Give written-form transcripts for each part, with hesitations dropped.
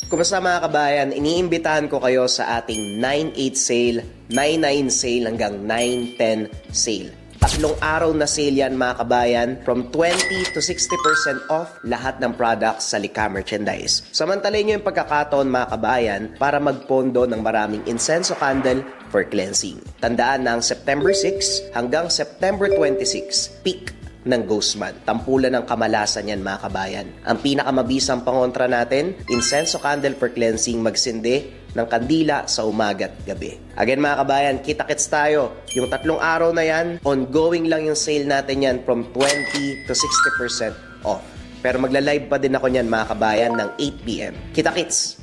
Kumusta mga kabayan? Iniimbitahan ko kayo sa ating 9/8 sale, 9/9 sale hanggang 9/10 sale. Tatlong araw na sale yan mga kabayan, from 20 to 60% off lahat ng products sa Lika Merchandise. Samantalin nyo yung pagkakataon mga kabayan para magpondo ng maraming incense candle for cleansing. Tandaan na ang September 6 hanggang September 26, peak ng Ghostman. Tampulan ng kamalasan yan mga kabayan. Ang pinakamabisang pangontra natin, incense candle for cleansing, magsindi ng kandila sa umaga at gabi. Again mga kabayan, kita-kits tayo. Yung tatlong araw na yan, ongoing lang yung sale natin yan from 20 to 60% off. Pero magla-live pa din ako niyan mga kabayan ng 8 PM. Kita-kits!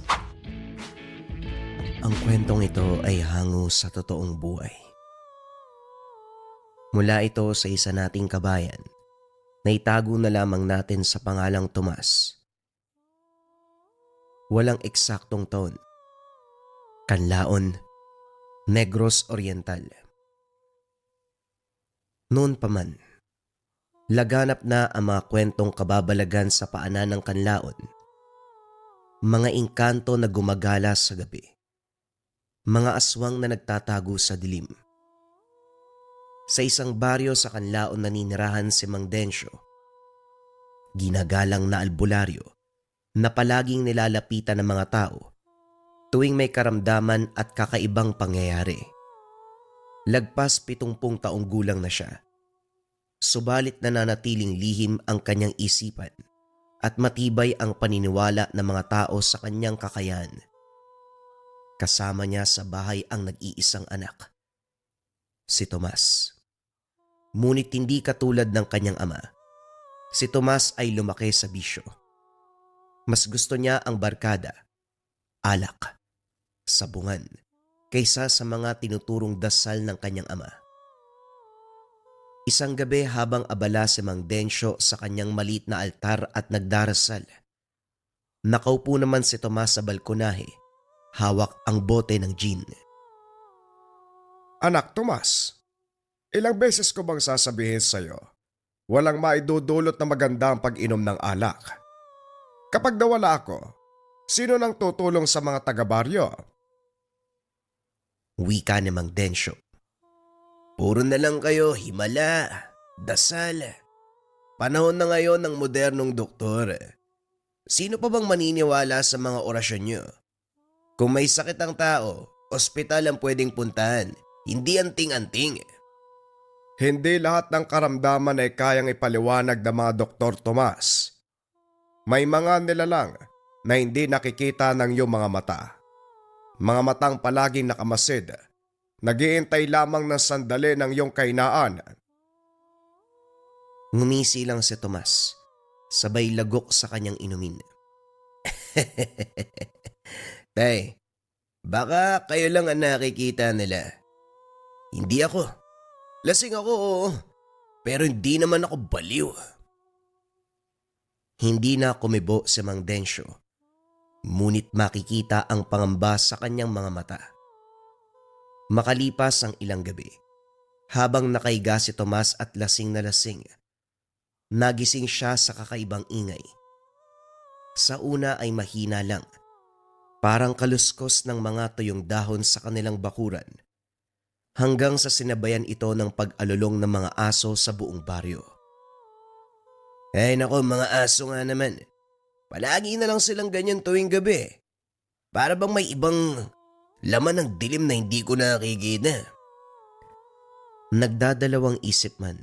Ang kwentong ito ay hango sa totoong buhay. Mula ito sa isa nating kabayan na itago na lamang natin sa pangalang Tomas. Walang eksaktong taon. Canlaon, Negros Oriental. Noon pa man, laganap na ang mga kwentong kababalagan sa paanan ng Canlaon. Mga engkanto na gumagala sa gabi. Mga aswang na nagtatago sa dilim. Sa isang baryo sa Canlaon naninirahan si Mang Dencio. Ginagalang na albularyo na palaging nilalapitan ng mga tao tuwing may karamdaman at kakaibang pangyayari. Lagpas 70 taong gulang na siya. Subalit nananatiling lihim ang kanyang isipan at matibay ang paniniwala ng mga tao sa kanyang kakayahan. Kasama niya sa bahay ang nag-iisang anak, si Tomas. Ngunit hindi katulad ng kanyang ama. Si Tomas ay lumaki sa bisyo. Mas gusto niya ang barkada, alak, sabungan, kaysa sa mga tinuturong dasal ng kanyang ama. Isang gabi habang abala si Mang Dencio sa kanyang maliit na altar at nagdarasal, nakaupo naman si Tomas sa balkonahe, hawak ang bote ng gin. Anak Tomas, ilang beses ko bang sasabihin sa'yo, walang maidudulot na maganda ang pag-inom ng alak. Kapag nawala ako, sino nang tutulong sa mga taga-baryo? Wika ni Mang Dencio. Puro na lang kayo himala, dasal. Panahon na ngayon ng modernong doktor. Sino pa bang maniniwala sa mga orasyon nyo? Kung may sakit ang tao, ospital ang pwedeng puntahan, hindi anting-anting. Hindi lahat ng karamdaman ay kayang ipaliwanag ng mga Doktor Tomas. May mga nilalang na hindi nakikita ng iyong mga mata. Mga matang palaging nakamasid, nag-iintay lamang ng sandali ng iyong kainaan. Ngumisi lang si Tomas, sabay lagok sa kanyang inumin. Tay, baka kayo lang ang nakikita nila. Hindi ako. Lasing ako, oo. Pero hindi naman ako baliw. Hindi na kumibo si Mang Dencio. Ngunit makikita ang pangamba sa kanyang mga mata. Makalipas ang ilang gabi, habang nakaiga si Tomas at lasing na lasing, nagising siya sa kakaibang ingay. Sa una ay mahina lang, parang kaluskos ng mga tuyong dahon sa kanilang bakuran, hanggang sa sinabayan ito ng pag-alulong ng mga aso sa buong baryo. Ay nako, mga aso nga naman. Palagi na lang silang ganyan tuwing gabi. Para bang may ibang laman ng dilim na hindi ko nakikita. Nagdadalawang isip man.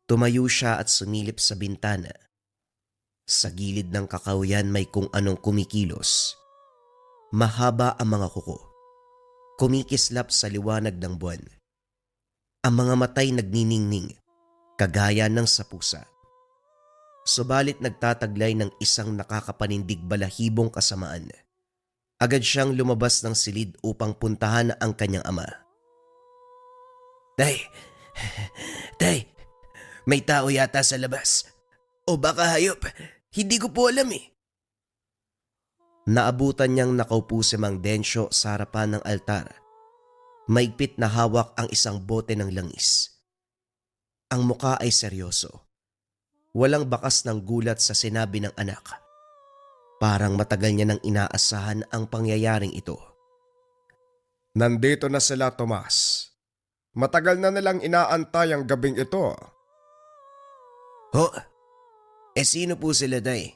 Tumayo siya at sumilip sa bintana. Sa gilid ng kakahuyan may kung anong kumikilos. Mahaba ang mga kuko. Kumikislap sa liwanag ng buwan. Ang mga matay nagniningning, kagaya ng sa pusa. Subalit nagtataglay ng isang nakakapanindig balahibong kasamaan. Agad siyang lumabas ng silid upang puntahan ang kanyang ama. Tay, may tao yata sa labas. O baka hayop, hindi ko po alam eh. Naabutan niyang nakaupo si Mang Dencio sa harapan ng altar. Maigpit na hawak ang isang bote ng langis. Ang muka ay seryoso. Walang bakas ng gulat sa sinabi ng anak. Parang matagal niya nang inaasahan ang pangyayaring ito. Nandito na sila, Tomas. Matagal na nilang inaantay ang gabing ito. Ho? Sino po sila, Tay?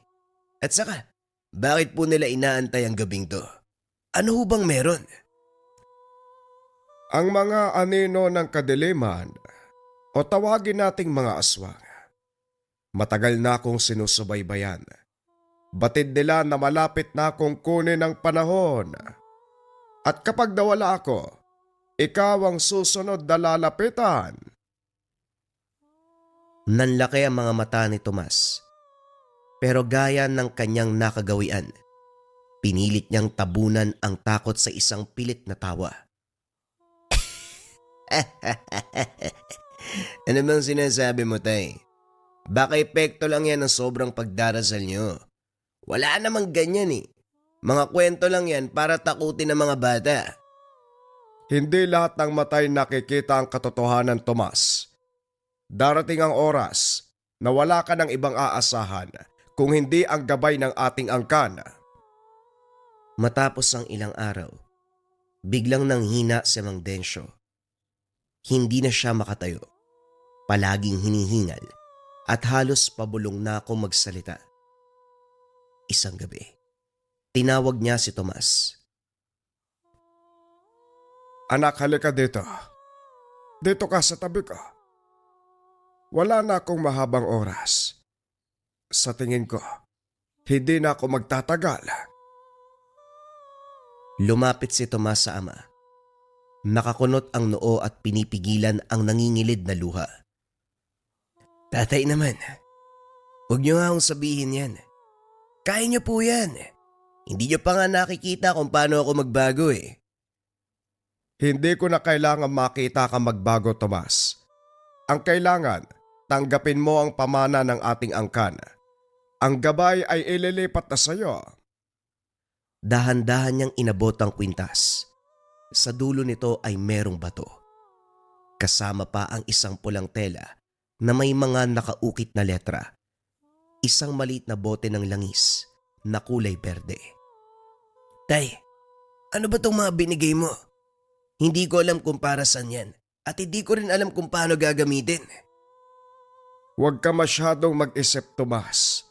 At saka, bakit po nila inaantay ang gabing to? Ano ho bang meron? Ang mga anino ng kadiliman o tawagin nating mga aswang. Matagal na akong sinusubaybayan. Batid nila na malapit na akong kunin ang panahon. At kapag nawala ako, ikaw ang susunod na lalapitan. Nanlaki ang mga mata ni Tomas. Pero gaya ng kanyang nakagawian, pinilit niyang tabunan ang takot sa isang pilit na tawa. Ano bang sinasabi mo, Tay? Baka epekto lang yan ng sobrang pagdarasal niyo. Wala namang ganyan eh. Mga kwento lang yan para takutin ng mga bata. Hindi lahat ng matay nakikita ang katotohanan, Tomas. Darating ang oras na wala ka ng ibang aasahan kung hindi ang gabay ng ating angkan. Matapos ang ilang araw, biglang nanghina si Mang Densyo. Hindi na siya makatayo. Palaging hinihingal at halos pabulong na ako magsalita. Isang gabi, tinawag niya si Tomas. Anak, halika dito. Dito ka sa tabi ko. Wala na akong mahabang oras. Sa tingin ko, hindi na ako magtatagal. Lumapit si Tomas sa ama. Nakakunot ang noo at pinipigilan ang nangingilid na luha. Tatay naman, huwag niyo nga akong sabihin yan. Kaya niyo po yan. Hindi niyo pa nga nakikita kung paano ako magbago eh. Hindi ko na kailangan makita ka magbago, Tomas. Ang kailangan, tanggapin mo ang pamana ng ating angkan. Ang gabay ay ililipat na sa'yo. Dahan-dahan niyang inabot ang kwintas. Sa dulo nito ay merong bato. Kasama pa ang isang pulang tela na may mga nakaukit na letra. Isang maliit na bote ng langis na kulay berde. Tay, ano ba itong mga binigay mo? Hindi ko alam kung para saan yan at hindi ko rin alam kung paano gagamitin. Huwag ka masyadong mag-isip, Tomas.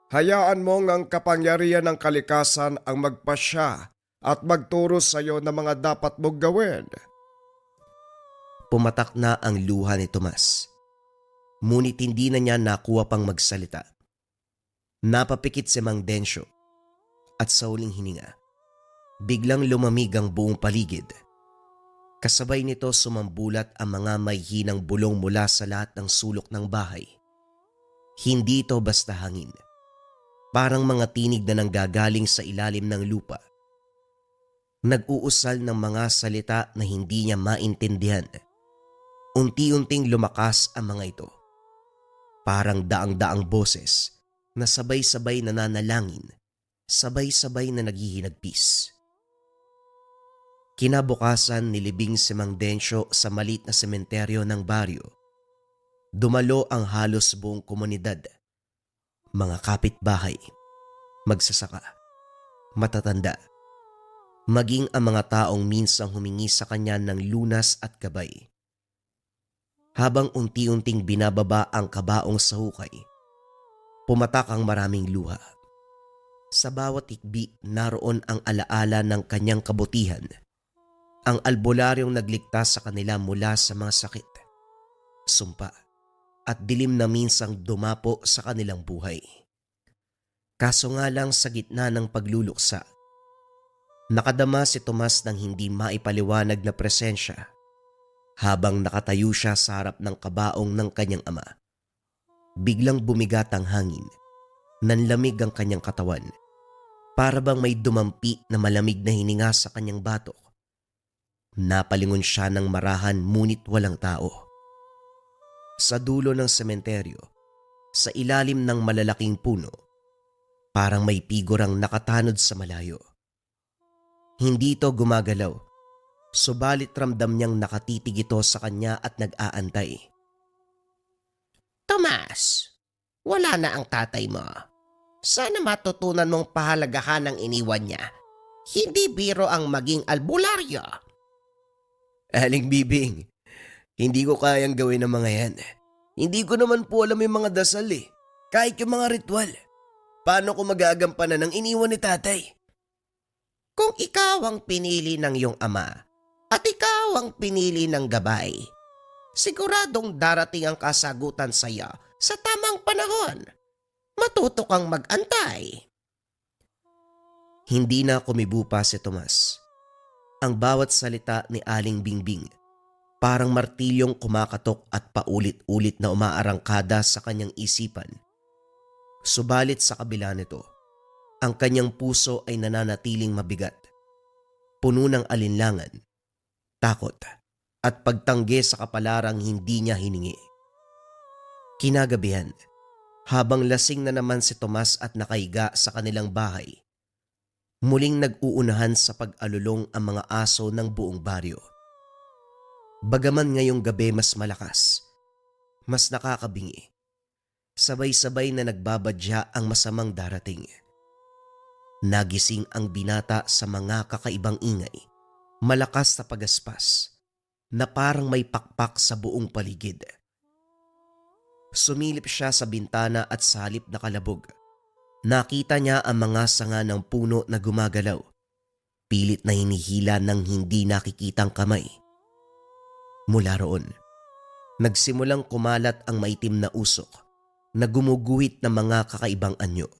Hayaan mo ang kapangyarihan ng kalikasan ang magpasya at magturo sa iyo ng mga dapat mong gawin. Pumatak na ang luha ni Tomas. Ngunit hindi na niya nakuha pang magsalita. Napapikit si Mang Densyo at sa huling hininga, biglang lumamig ang buong paligid. Kasabay nito sumambulat ang mga may hinang bulong mula sa lahat ng sulok ng bahay. Hindi ito basta hangin. Parang mga tinig na nanggagaling sa ilalim ng lupa. Nag-uusal ng mga salita na hindi niya maintindihan. Unti-unting lumakas ang mga ito. Parang daang-daang boses na sabay-sabay nananalangin, sabay-sabay na naghihinagpis. Kinabukasan nilibing si Mang Densyo sa maliit na sementeryo ng baryo. Dumalo ang halos buong komunidad. Mga kapitbahay, magsasaka, matatanda, maging ang mga taong minsang humingi sa kanya ng lunas at gabay. Habang unti-unting binababa ang kabaong sa hukay, pumatak ang maraming luha. Sa bawat ikbi naroon ang alaala ng kanyang kabutihan, ang albularyong nagligtas sa kanila mula sa mga sakit, sumpa, at dilim na minsang dumapo sa kanilang buhay. Kaso nga lang sa gitna ng pagluluksa, nakadama si Tomas ng hindi maipaliwanag na presensya habang nakatayo siya sa harap ng kabaong ng kanyang ama. Biglang bumigat ang hangin, nanlamig ang kanyang katawan, para bang may dumampi na malamig na hininga sa kanyang batok. Napalingon siya ng marahan ngunit walang tao. Sa dulo ng sementeryo, sa ilalim ng malalaking puno, parang may pigurang nakatanod sa malayo. Hindi ito gumagalaw, subalit ramdam niyang nakatitig ito sa kanya at nag-aantay. Tomas, Wala na ang tatay mo. Sana matutunan mong pahalagahan ang iniwan niya. Hindi biro ang maging albularyo. Aling Bibing, hindi ko kayang gawin ang mga yan. Hindi ko naman po alam yung mga dasal eh. Kahit yung mga ritual. Paano ko magagampanan ng iniwan ni tatay? Kung ikaw ang pinili ng iyong ama at ikaw ang pinili ng gabay, siguradong darating ang kasagutan sa iyo sa tamang panahon. Matuto kang mag-antay. Hindi na kumibupa si Tomas. Ang bawat salita ni Aling Bingbing parang martilyong kumakatok at paulit-ulit na umaarangkada sa kanyang isipan. Subalit sa kabila nito, ang kanyang puso ay nananatiling mabigat, puno ng alinlangan, takot at pagtanggi sa kapalarang hindi niya hiningi. Kinagabihan, habang lasing na naman si Tomas at nakahiga sa kanilang bahay, muling nag-uunahan sa pag-alulong ang mga aso ng buong baryo. Bagaman ngayong gabi mas malakas, mas nakakabingi, sabay-sabay na nagbabadya ang masamang darating. Nagising ang binata sa mga kakaibang ingay, malakas na pagaspas, na parang may pakpak sa buong paligid. Sumilip siya sa bintana at sa halip na kalabog. Nakita niya ang mga sanga ng puno na gumagalaw, pilit na hinihila ng hindi nakikitang kamay. Mula roon, nagsimulang kumalat ang maitim na usok na gumuguhit ng mga kakaibang anyo.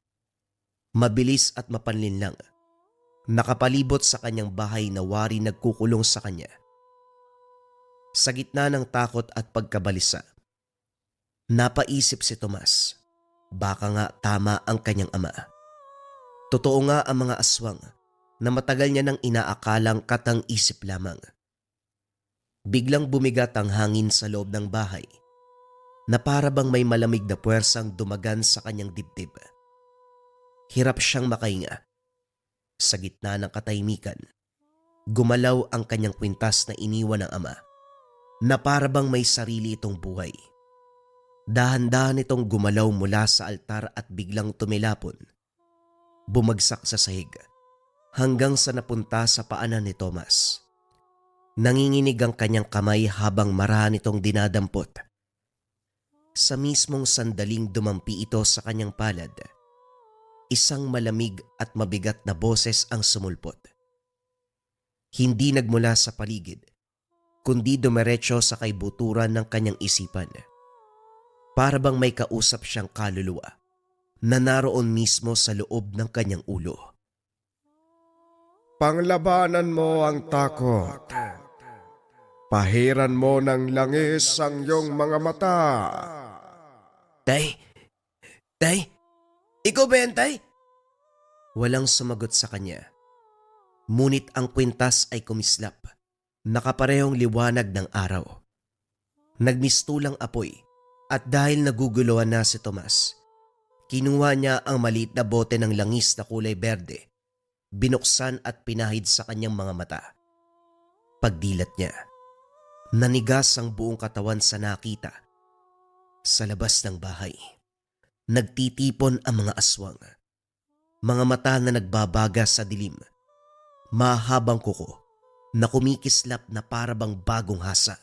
Mabilis at mapanlinlang, nakapalibot sa kanyang bahay na wari nagkukulong sa kanya. Sa gitna ng takot at pagkabalisa, napaisip si Tomas. Baka nga tama ang kanyang ama. Totoo nga ang mga aswang na matagal niya nang inaakalang katang-isip lamang. Biglang bumigat ang hangin sa loob ng bahay na para bang may malamig na puwersang dumagan sa kanyang dibdib. Hirap siyang makahinga. Sa gitna ng katahimikan, gumalaw ang kanyang kwintas na iniwan ng ama na para bang may sarili itong buhay. Dahan-dahan itong gumalaw mula sa altar at biglang tumilapon. Bumagsak sa sahig hanggang sa napunta sa paanan ni Tomas. Nanginginig ang kanyang kamay habang marahan itong dinadampot. Sa mismong sandaling dumampi ito sa kanyang palad, isang malamig at mabigat na boses ang sumulpot. Hindi nagmula sa paligid, kundi dumiretso sa kaibuturan ng kanyang isipan. Para bang may kausap siyang kaluluwa na naroon mismo sa loob ng kanyang ulo. Panglabanan mo ang takot. Pahiran mo ng langis ang iyong mga mata. Tay! Tay! Ikaw ba yan, Tay? Walang sumagot sa kanya. Ngunit ang kwintas ay kumislap. Nakaparehong liwanag ng araw. Nagmistulang apoy. At dahil naguguluhan na si Tomas, kinuha niya ang maliit na bote ng langis na kulay berde, binuksan at pinahid sa kanyang mga mata. Pagdilat niya, nanigas ang buong katawan sa nakita. Sa labas ng bahay, nagtitipon ang mga aswang. Mga mata na nagbabaga sa dilim, mahabang kuko na kumikislap na parabang bagong hasa.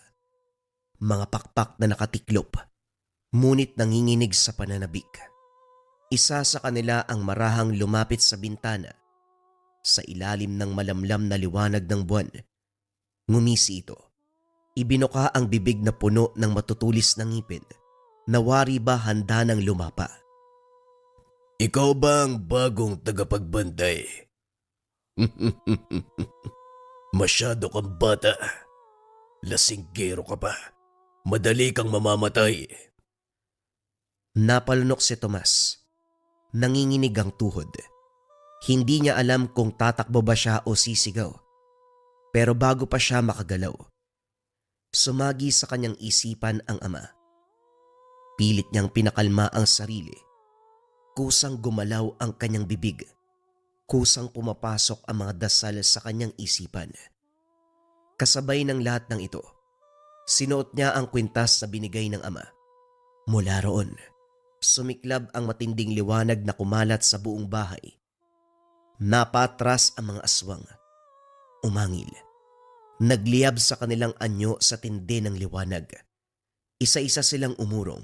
Mga pakpak na nakatiklop, ngunit nanginginig sa pananabik. Isa sa kanila ang marahang lumapit sa bintana. Sa ilalim ng malamlam na liwanag ng buwan, ngumisi ito. Ibinuka ang bibig na puno ng matutulis na ngipin. Nawari ba handa ng lumapa? Ikaw ba ang bagong tagapagbantay? Masyado kang bata. Lasinggero ka pa. Madali kang mamamatay. Napalunok si Tomas. Nanginginig ang tuhod. Hindi niya alam kung tatakbo ba siya o sisigaw. Pero bago pa siya makagalaw, sumagi sa kanyang isipan ang ama. Pilit niyang pinakalma ang sarili. Kusang gumalaw ang kanyang bibig. Kusang pumapasok ang mga dasal sa kanyang isipan. Kasabay ng lahat ng ito, sinuot niya ang kwintas na binigay ng ama. Mula roon, Sumiklab ang matinding liwanag na kumalat sa buong bahay. Napatras ang mga aswang. Umangil. Nagliyab sa kanilang anyo sa tindi ng liwanag. Isa-isa silang umurong.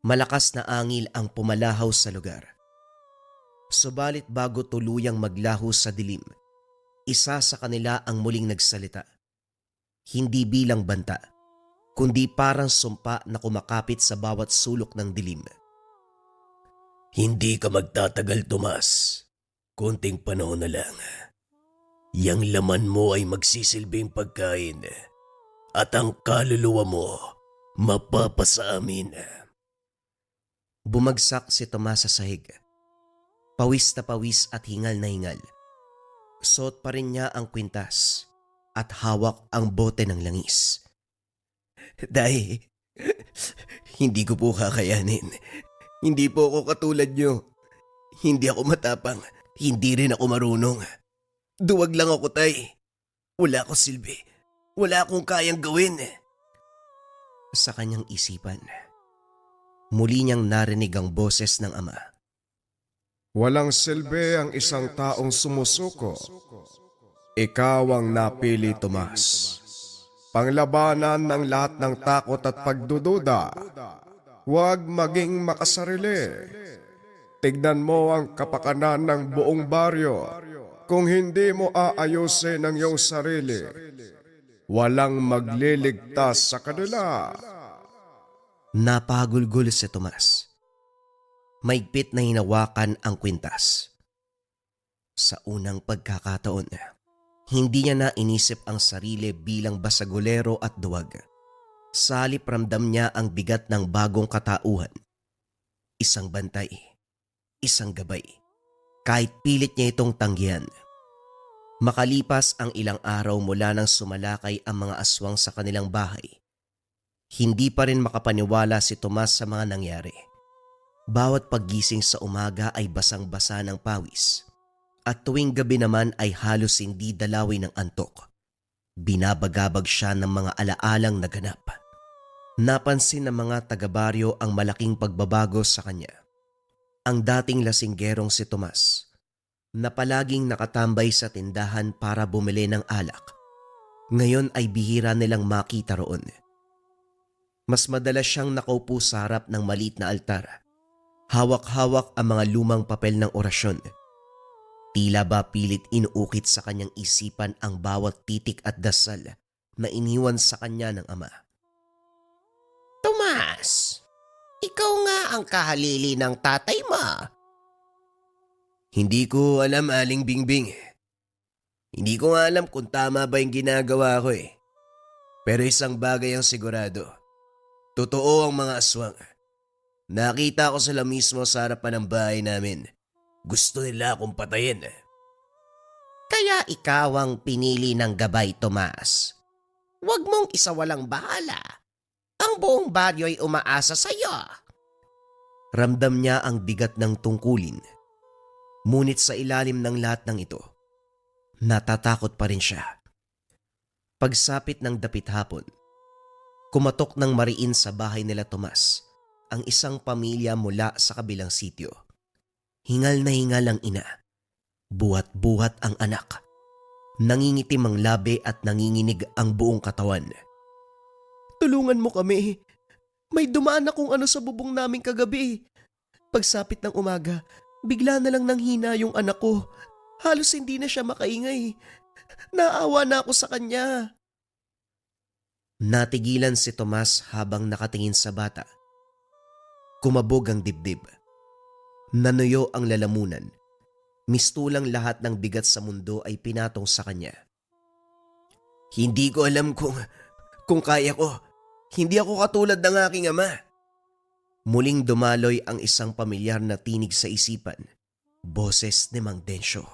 Malakas na angil ang pumalahaw sa lugar. Subalit bago tuluyang maglaho sa dilim, isa sa kanila ang muling nagsalita. Hindi bilang banta, kundi parang sumpa na kumakapit sa bawat sulok ng dilim. Hindi ka magtatagal, Tomas. Konting panahon na lang. Yang laman mo ay magsisilbing pagkain at ang kaluluwa mo mapapasa amin. Bumagsak si Tomas sa sahig. Pawis na pawis at hingal na hingal. Suot pa rin niya ang kwintas at hawak ang bote ng langis. Dahil hindi ko po kakayanin. Hindi po ako katulad nyo. Hindi ako matapang. Hindi rin ako marunong. Duwag lang ako, tay. Wala akong silbi. Wala akong kayang gawin. Sa kanyang isipan, muli niyang narinig ang boses ng ama. Walang silbi ang isang taong sumusuko. Ikaw ang napili, Tomas. Panglabanan ng lahat ng takot at pagdududa. Huwag maging makasarili. Tignan mo ang kapakanan ng buong baryo. Kung hindi mo aayusin ang iyong sarili, walang magliligtas sa kanila. Napagulgul si Tomas. Maigpit na hinawakan ang kwintas. Sa unang pagkakataon, hindi niya na inisip ang sarili bilang basagulero at duwag. Sa halip ramdam niya ang bigat ng bagong katauhan. Isang bantay, isang gabay, kahit pilit niya itong tanggihan. Makalipas ang ilang araw mula nang sumalakay ang mga aswang sa kanilang bahay, hindi pa rin makapaniwala si Tomas sa mga nangyari. Bawat paggising sa umaga ay basang-basa ng pawis, at tuwing gabi naman ay halos hindi dalawin ng antok. Binabagabag siya ng mga alaalang naganap. Napansin ng mga taga-baryo ang malaking pagbabago sa kanya. Ang dating lasinggerong si Tomas, na palaging nakatambay sa tindahan para bumili ng alak, ngayon ay bihira nilang makita roon. Mas madalas siyang nakaupo sa harap ng maliit na altar. Hawak-hawak ang mga lumang papel ng orasyon. Tila ba pilit inuukit sa kanyang isipan ang bawat titik at dasal na iniwan sa kanya ng ama. Tomas, ikaw nga ang kahalili ng tatay mo. Hindi ko alam, Aling Bingbing. Hindi ko nga alam kung tama ba yung ginagawa ko eh. Pero isang bagay ang sigurado. Totoo ang mga aswang. Nakita ko sila mismo sa harapan ng bahay namin. Gusto nila akong patayin. Kaya ikaw ang pinili ng gabay, Tomas. Huwag mong isawalang bahala. Ang buong baryo ay umaasa sa iyo. Ramdam niya ang bigat ng tungkulin. Ngunit sa ilalim ng lahat ng ito, natatakot pa rin siya. Pagsapit ng dapit hapon, kumatok ng mariin sa bahay nila Tomas ang isang pamilya mula sa kabilang sitio. Hingal na hingal ang ina. Buhat-buhat ang anak. Nangingitim ang labi at nanginginig ang buong katawan. Tulungan mo kami. May dumaan akong ano sa bubong namin kagabi. Pagsapit ng umaga, bigla na lang nanghina yung anak ko. Halos hindi na siya makaingay. Naawa na ako sa kanya. Natigilan si Tomas habang nakatingin sa bata. Kumabog ang dibdib. Nanuyo ang lalamunan. Mistulang lahat ng bigat sa mundo ay pinatong sa kanya. Hindi ko alam kung kaya ko. Hindi ako katulad ng aking ama. Muling dumaloy ang isang pamilyar na tinig sa isipan. Boses ni Mang Densyo.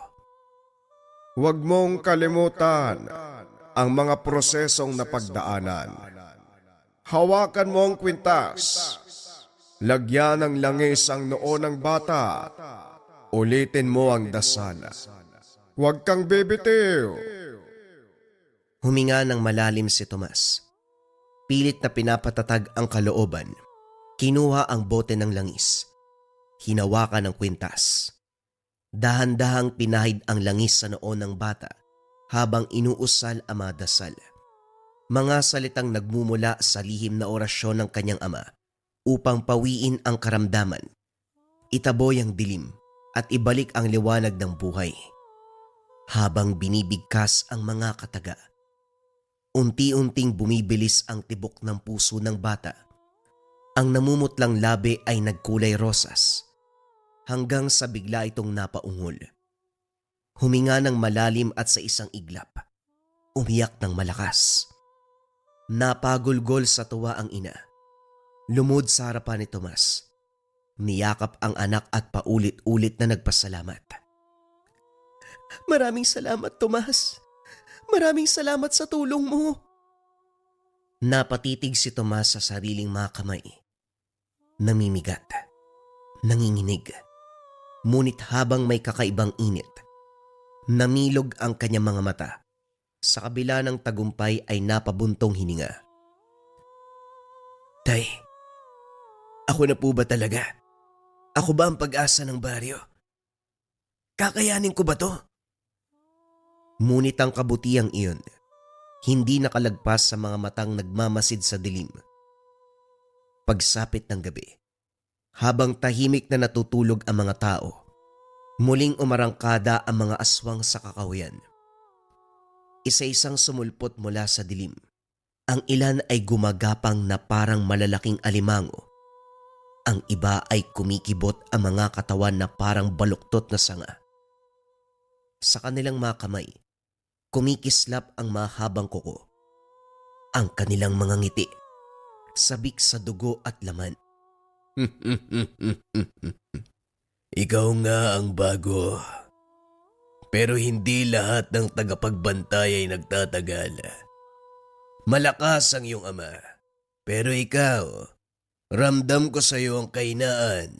Huwag mong kalimutan ang mga prosesong napagdaanan. Hawakan mo ang kwintas. Lagyan ng langis ang noo ng bata. Ulitin mo ang dasal. Huwag kang bibitiw. Huminga ng malalim si Tomas. Pilit na pinapatatag ang kalooban. Kinuha ang bote ng langis. Hinawakan ng kwintas. Dahan-dahang pinahid ang langis sa noo ng bata habang inuusal ang mga dasal. Mga salitang nagmumula sa lihim na orasyon ng kanyang ama upang pawiin ang karamdaman, itaboy ang dilim at ibalik ang liwanag ng buhay. Habang binibigkas ang mga kataga, unti-unting bumibilis ang tibok ng puso ng bata. Ang namumutlang labi ay nagkulay rosas hanggang sa bigla itong napaungol. Huminga ng malalim at sa isang iglap, umiyak ng malakas. Napagulgol sa tuwa ang ina. Lumod sa harapan ni Tomas. Niyakap ang anak at paulit-ulit na nagpasalamat. Maraming salamat, Tomas. Maraming salamat sa tulong mo. Napatitig si Tomas sa sariling mga kamay. Namimigat. Nanginginig. Ngunit habang may kakaibang init, namilog ang kanyang mga mata. Sa kabila ng tagumpay ay napabuntong hininga. Tay, ako na po ba talaga? Ako ba ang pag-asa ng baryo? Kakayanin ko ba to? Ngunit ang kabutihang iyon, hindi nakalagpas sa mga matang nagmamasid sa dilim. Pagsapit ng gabi, habang tahimik na natutulog ang mga tao, muling umarangkada ang mga aswang sa kakahuyan. Isa-isang sumulpot mula sa dilim. Ang ilan ay gumagapang na parang malalaking alimango. Ang iba ay kumikibot ang mga katawan na parang baluktot na sanga. Sa kanilang mga kamay, kumikislap ang mahabang kuko. Ang kanilang mga ngiti, sabik sa dugo at laman. Ikaw nga ang bago. Pero hindi lahat ng tagapagbantay ay nagtatagal. Malakas ang iyong ama. Pero ikaw, ramdam ko sa iyo ang kahinaan.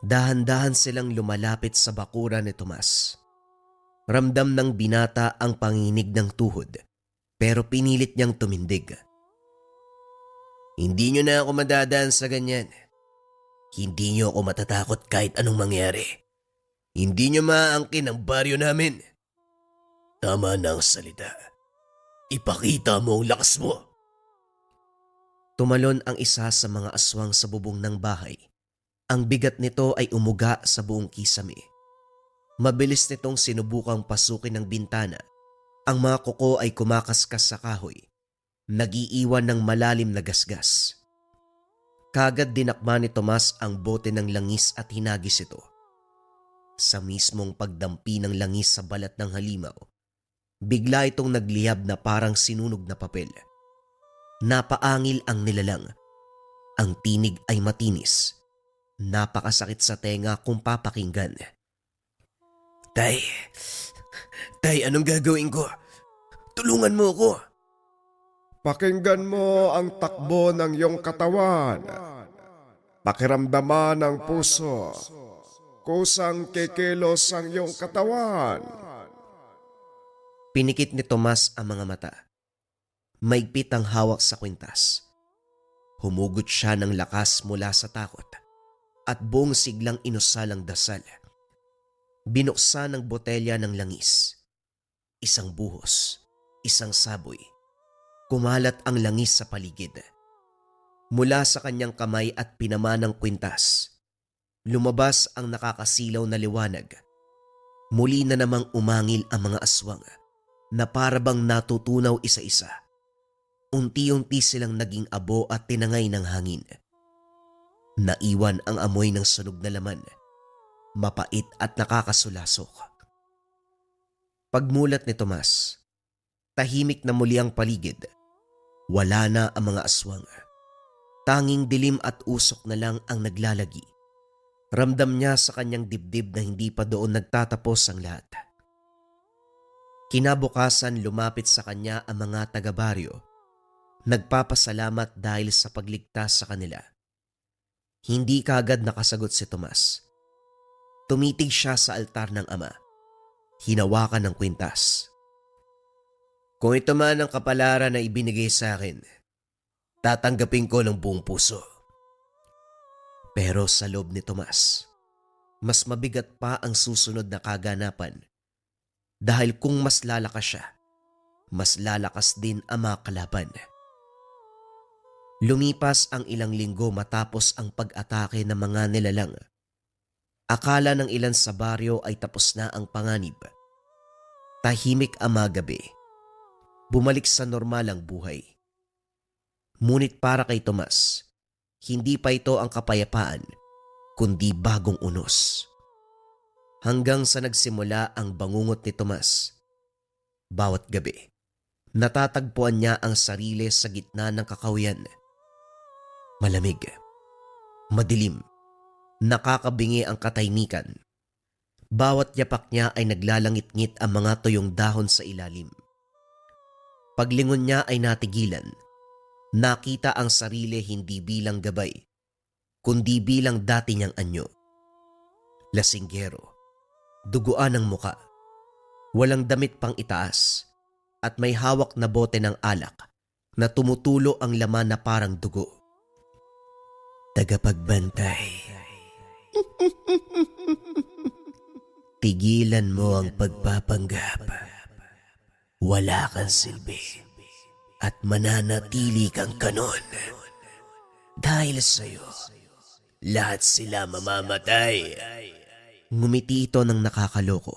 Dahan-dahan silang lumalapit sa bakuran ni Tomas. Ramdam ng binata ang panginig ng tuhod, pero pinilit niyang tumindig. Hindi niyo na ako madadaan sa ganyan. Hindi niyo ako matatakot kahit anong mangyari. Hindi niyo maaangkin ang baryo namin. Tama na ang salita. Ipakita mo ang lakas mo. Tumalon ang isa sa mga aswang sa bubong ng bahay. Ang bigat nito ay umuga sa buong kisame. Mabilis nitong sinubukang pasukin ng bintana. Ang mga kuko ay kumakaskas sa kahoy. Nagiiwan ng malalim na gasgas. Kagad dinakma ni Tomas ang bote ng langis at hinagis ito. Sa mismong pagdampi ng langis sa balat ng halimaw, bigla itong nagliyab na parang sinunog na papel. Napaangil ang nilalang. Ang tinig ay matinis. Napakasakit sa tenga kung papakinggan. Tay, anong gagawin ko? Tulungan mo ako. Pakinggan mo ang takbo ng iyong katawan. Pakiramdaman ang puso. Kusang kikilos ang iyong katawan. Pinikit ni Tomas ang mga mata. Maigpit ang hawak sa kwintas. Humugot siya ng lakas mula sa takot at buong siglang inusal ang dasal. Binuksan ang botelya ng langis. Isang buhos, isang saboy. Kumalat ang langis sa paligid. Mula sa kanyang kamay at pinama ng kwintas, lumabas ang nakakasilaw na liwanag. Muli na namang umangil ang mga aswang na parabang natutunaw isa-isa. Unti-unti silang naging abo at tinangay ng hangin. Naiwan ang amoy ng sunog na laman, mapait at nakakasulasok. Pagmulat ni Tomas, tahimik na muli ang paligid. Wala na ang mga aswang. Tanging dilim at usok na lang ang naglalagi. Ramdam niya sa kanyang dibdib na hindi pa doon nagtatapos ang lahat. Kinabukasan lumapit sa kanya ang mga taga-baryo. Nagpapasalamat dahil sa pagligtas sa kanila. Hindi kaagad nakasagot si Tomas. Tumitig siya sa altar ng ama. Hinawakan ng kwintas. Kung ito man ang kapalaran na ibinigay sa akin, tatanggapin ko ng buong puso. Pero sa loob ni Tomas, mas mabigat pa ang susunod na kaganapan dahil kung mas lalakas siya, mas lalakas din ang mga kalaban. Lumipas ang ilang linggo matapos ang pag-atake ng mga nilalang. Akala ng ilan sa baryo ay tapos na ang panganib. Tahimik ang mga gabi. Bumalik sa normal ang buhay. Ngunit para kay Tomas, hindi pa ito ang kapayapaan, kundi bagong unos. Hanggang sa nagsimula ang bangungot ni Tomas. Bawat gabi, natatagpuan niya ang sarili sa gitna ng kakahuyan. Malamig, madilim, nakakabingi ang katahimikan. Bawat yapak niya ay naglalangit-ngit ang mga tuyong dahon sa ilalim. Paglingon niya ay natigilan. Nakita ang sarili hindi bilang gabay, kundi bilang dati niyang anyo. Lasinggero, duguan ang muka, walang damit pang itaas, at may hawak na bote ng alak na tumutulo ang laman na parang dugo. Tagapagbantay. Tigilan mo ang pagpapanggap. Wala kang silbi at mananatili kang kanon. Dahil sa'yo, lahat sila mamamatay. Ngumiti ito ng nakakaloko.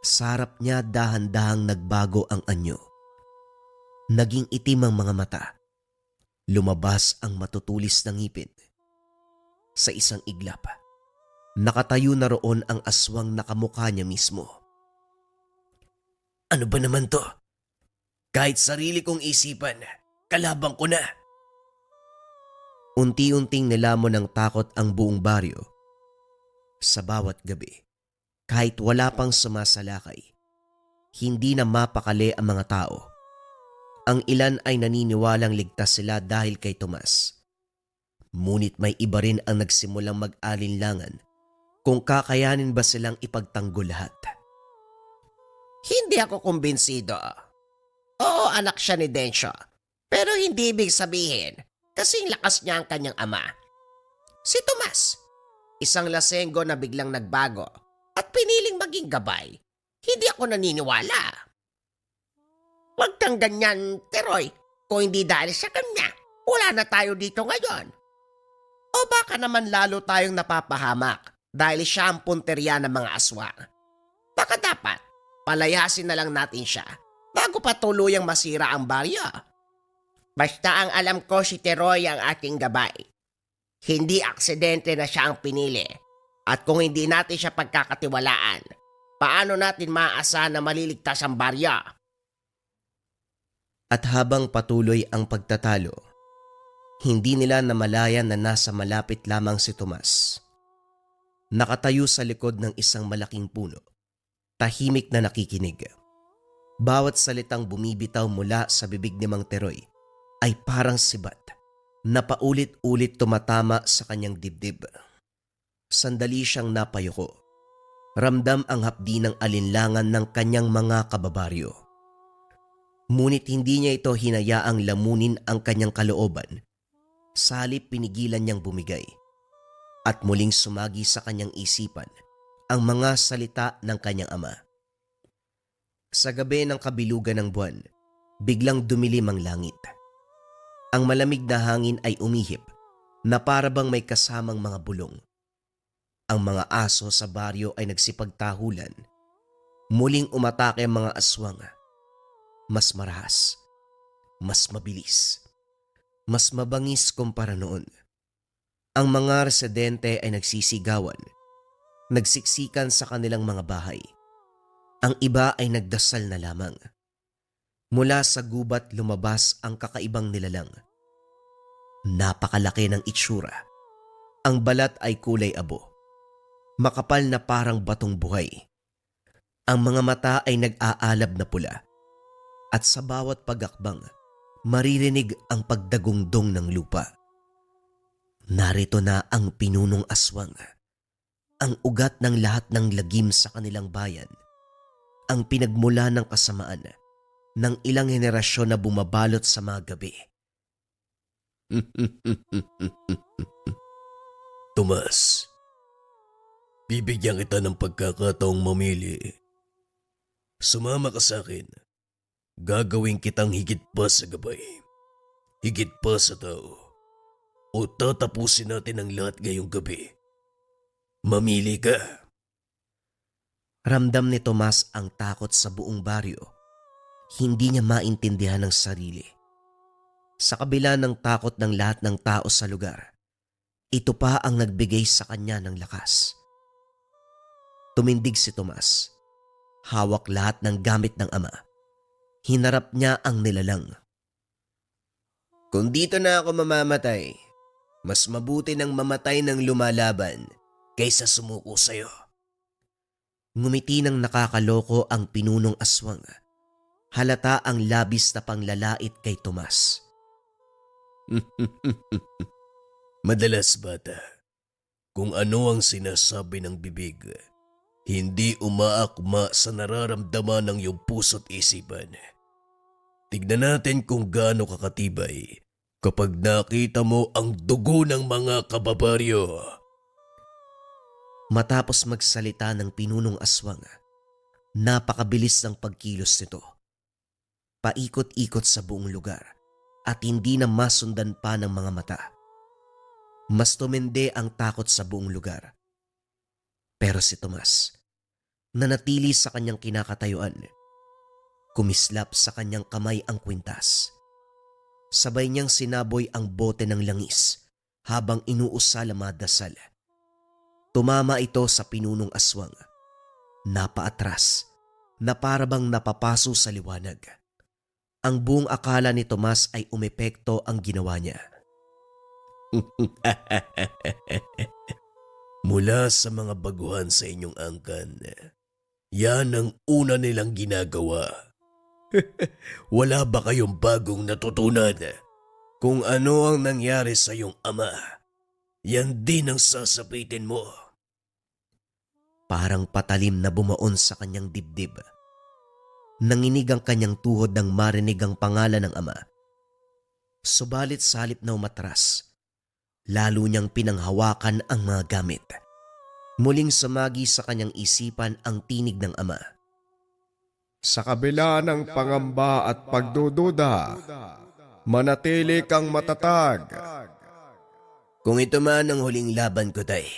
Sa harap niya dahan-dahang nagbago ang anyo. Naging itim ang mga mata. Lumabas ang matutulis na ngipin. Sa isang iglap, nakatayo na roon ang aswang nakamukha niya mismo. Ano ba naman to? Kahit sarili kong isipan, kalabang ko na. Unti-unting nilamon ng takot ang buong baryo. Sa bawat gabi, kahit wala pang sumasalakay, hindi na mapakali ang mga tao. Ang ilan ay naniniwalang ligtas sila dahil kay Tomas. Ngunit may iba rin ang nagsimulang mag-alinlangan kung kakayanin ba silang ipagtanggol lahat. Hindi ako kumbinsido. Oo, anak siya ni Densyo. Pero hindi ibig sabihin kasing lakas niya ang kanyang ama. Si Tomas, isang lasenggo na biglang nagbago at piniling maging gabay. Hindi ako naniniwala. Huwag kang ganyan, Teroy. Kung hindi dahil sa kanya, wala na tayo dito ngayon. O baka naman lalo tayong napapahamak dahil siya ang punteriya ng mga aswang. Baka dapat palayasin na lang natin siya bago pa tuluyang masira ang baryo. Basta ang alam ko si Teroy ang ating gabay. Hindi aksidente na siya ang pinili. At kung hindi natin siya pagkakatiwalaan, paano natin maaasahan na maliligtas ang baryo? At habang patuloy ang pagtatalo, hindi nila namalayan na nasa malapit lamang si Tomas. Nakatayo sa likod ng isang malaking puno, tahimik na nakikinig. Bawat salitang bumibitaw mula sa bibig ni Mang Teroy ay parang sibat na paulit-ulit tumatama sa kanyang dibdib. Sandali siyang napayuko. Ramdam ang hapdi ng alinlangan ng kanyang mga kababaryo. Ngunit hindi niya ito hinayaang lamunin ang kanyang kalooban. Sa halip pinigilan niyang bumigay. At muling sumagi sa kanyang isipan ang mga salita ng kanyang ama. Sa gabi ng kabilugan ng buwan, biglang dumilim ang langit. Ang malamig na hangin ay umihip na para bang may kasamang mga bulong. Ang mga aso sa baryo ay nagsipagtahulan. Muling umatake ang mga aswang. Mas marahas, mas mabilis, mas mabangis kumpara noon. Ang mga residente ay nagsisigawan, nagsiksikan sa kanilang mga bahay. Ang iba ay nagdasal na lamang. Mula sa gubat lumabas ang kakaibang nilalang. Napakalaki ng itsura. Ang balat ay kulay abo. Makapal na parang batong buhay. Ang mga mata ay nag-aalab na pula. At sa bawat pagakbang, maririnig ang pagdagungdong ng lupa. Narito na ang pinunong aswang. Ang ugat ng lahat ng lagim sa kanilang bayan. Ang pinagmula ng kasamaan ng ilang henerasyon na bumabalot sa mga gabi. Tomas, bibigyan kita ng pagkakataong mamili. Sumama ka sa akin. Gagawin kitang higit pa sa gabay. Higit pa sa tao. O tatapusin natin ang lahat ngayong gabi. Mamili ka. Ramdam ni Tomas ang takot sa buong baryo. Hindi niya maintindihan ang sarili. Sa kabila ng takot ng lahat ng tao sa lugar, ito pa ang nagbigay sa kanya ng lakas. Tumindig si Tomas. Hawak lahat ng gamit ng ama. Hinarap niya ang nilalang. Kung dito na ako mamamatay, mas mabuti nang mamatay ng lumalaban kaysa sumuko sa'yo. Ngumiti ng nakakaloko ang pinunong aswang. Halata ang labis na panglalait kay Tomas. Madalas bata, kung ano ang sinasabi ng bibig, hindi umaakma sa nararamdaman ng iyong puso't isipan. Tignan natin kung gaano kakatibay kapag nakita mo ang dugo ng mga kababaryo. Matapos magsalita ng pinunong aswang, napakabilis ng pagkilos nito. Paikot-ikot sa buong lugar at hindi na masundan pa ng mga mata. Mas tumindi ang takot sa buong lugar. Pero si Tomas, nanatili sa kanyang kinakatayuan. Kumislap sa kanyang kamay ang kwintas. Sabay niyang sinaboy ang bote ng langis habang inuusal ang mga dasal. Tumama ito sa pinunong aswang. Napaatras na parabang napapaso sa liwanag. Ang buong akala ni Tomas ay umepekto ang ginawa niya. Mula sa mga baguhan sa inyong angkan, yan ang una nilang ginagawa. Wala ba kayong bagong natutunan? Kung ano ang nangyari sa iyong ama, yan din ang sasapitin mo. Parang patalim na bumaon sa kanyang dibdib. Nanginig ang kanyang tuhod nang marinig ang pangalan ng ama. Subalit sa halip na umatras, lalo niyang pinanghawakan ang mga gamit. Muling sumagi sa kanyang isipan ang tinig ng ama. Sa kabila ng pangamba at pagdududa, manatili kang matatag. Kung ito man ang huling laban ko, tay,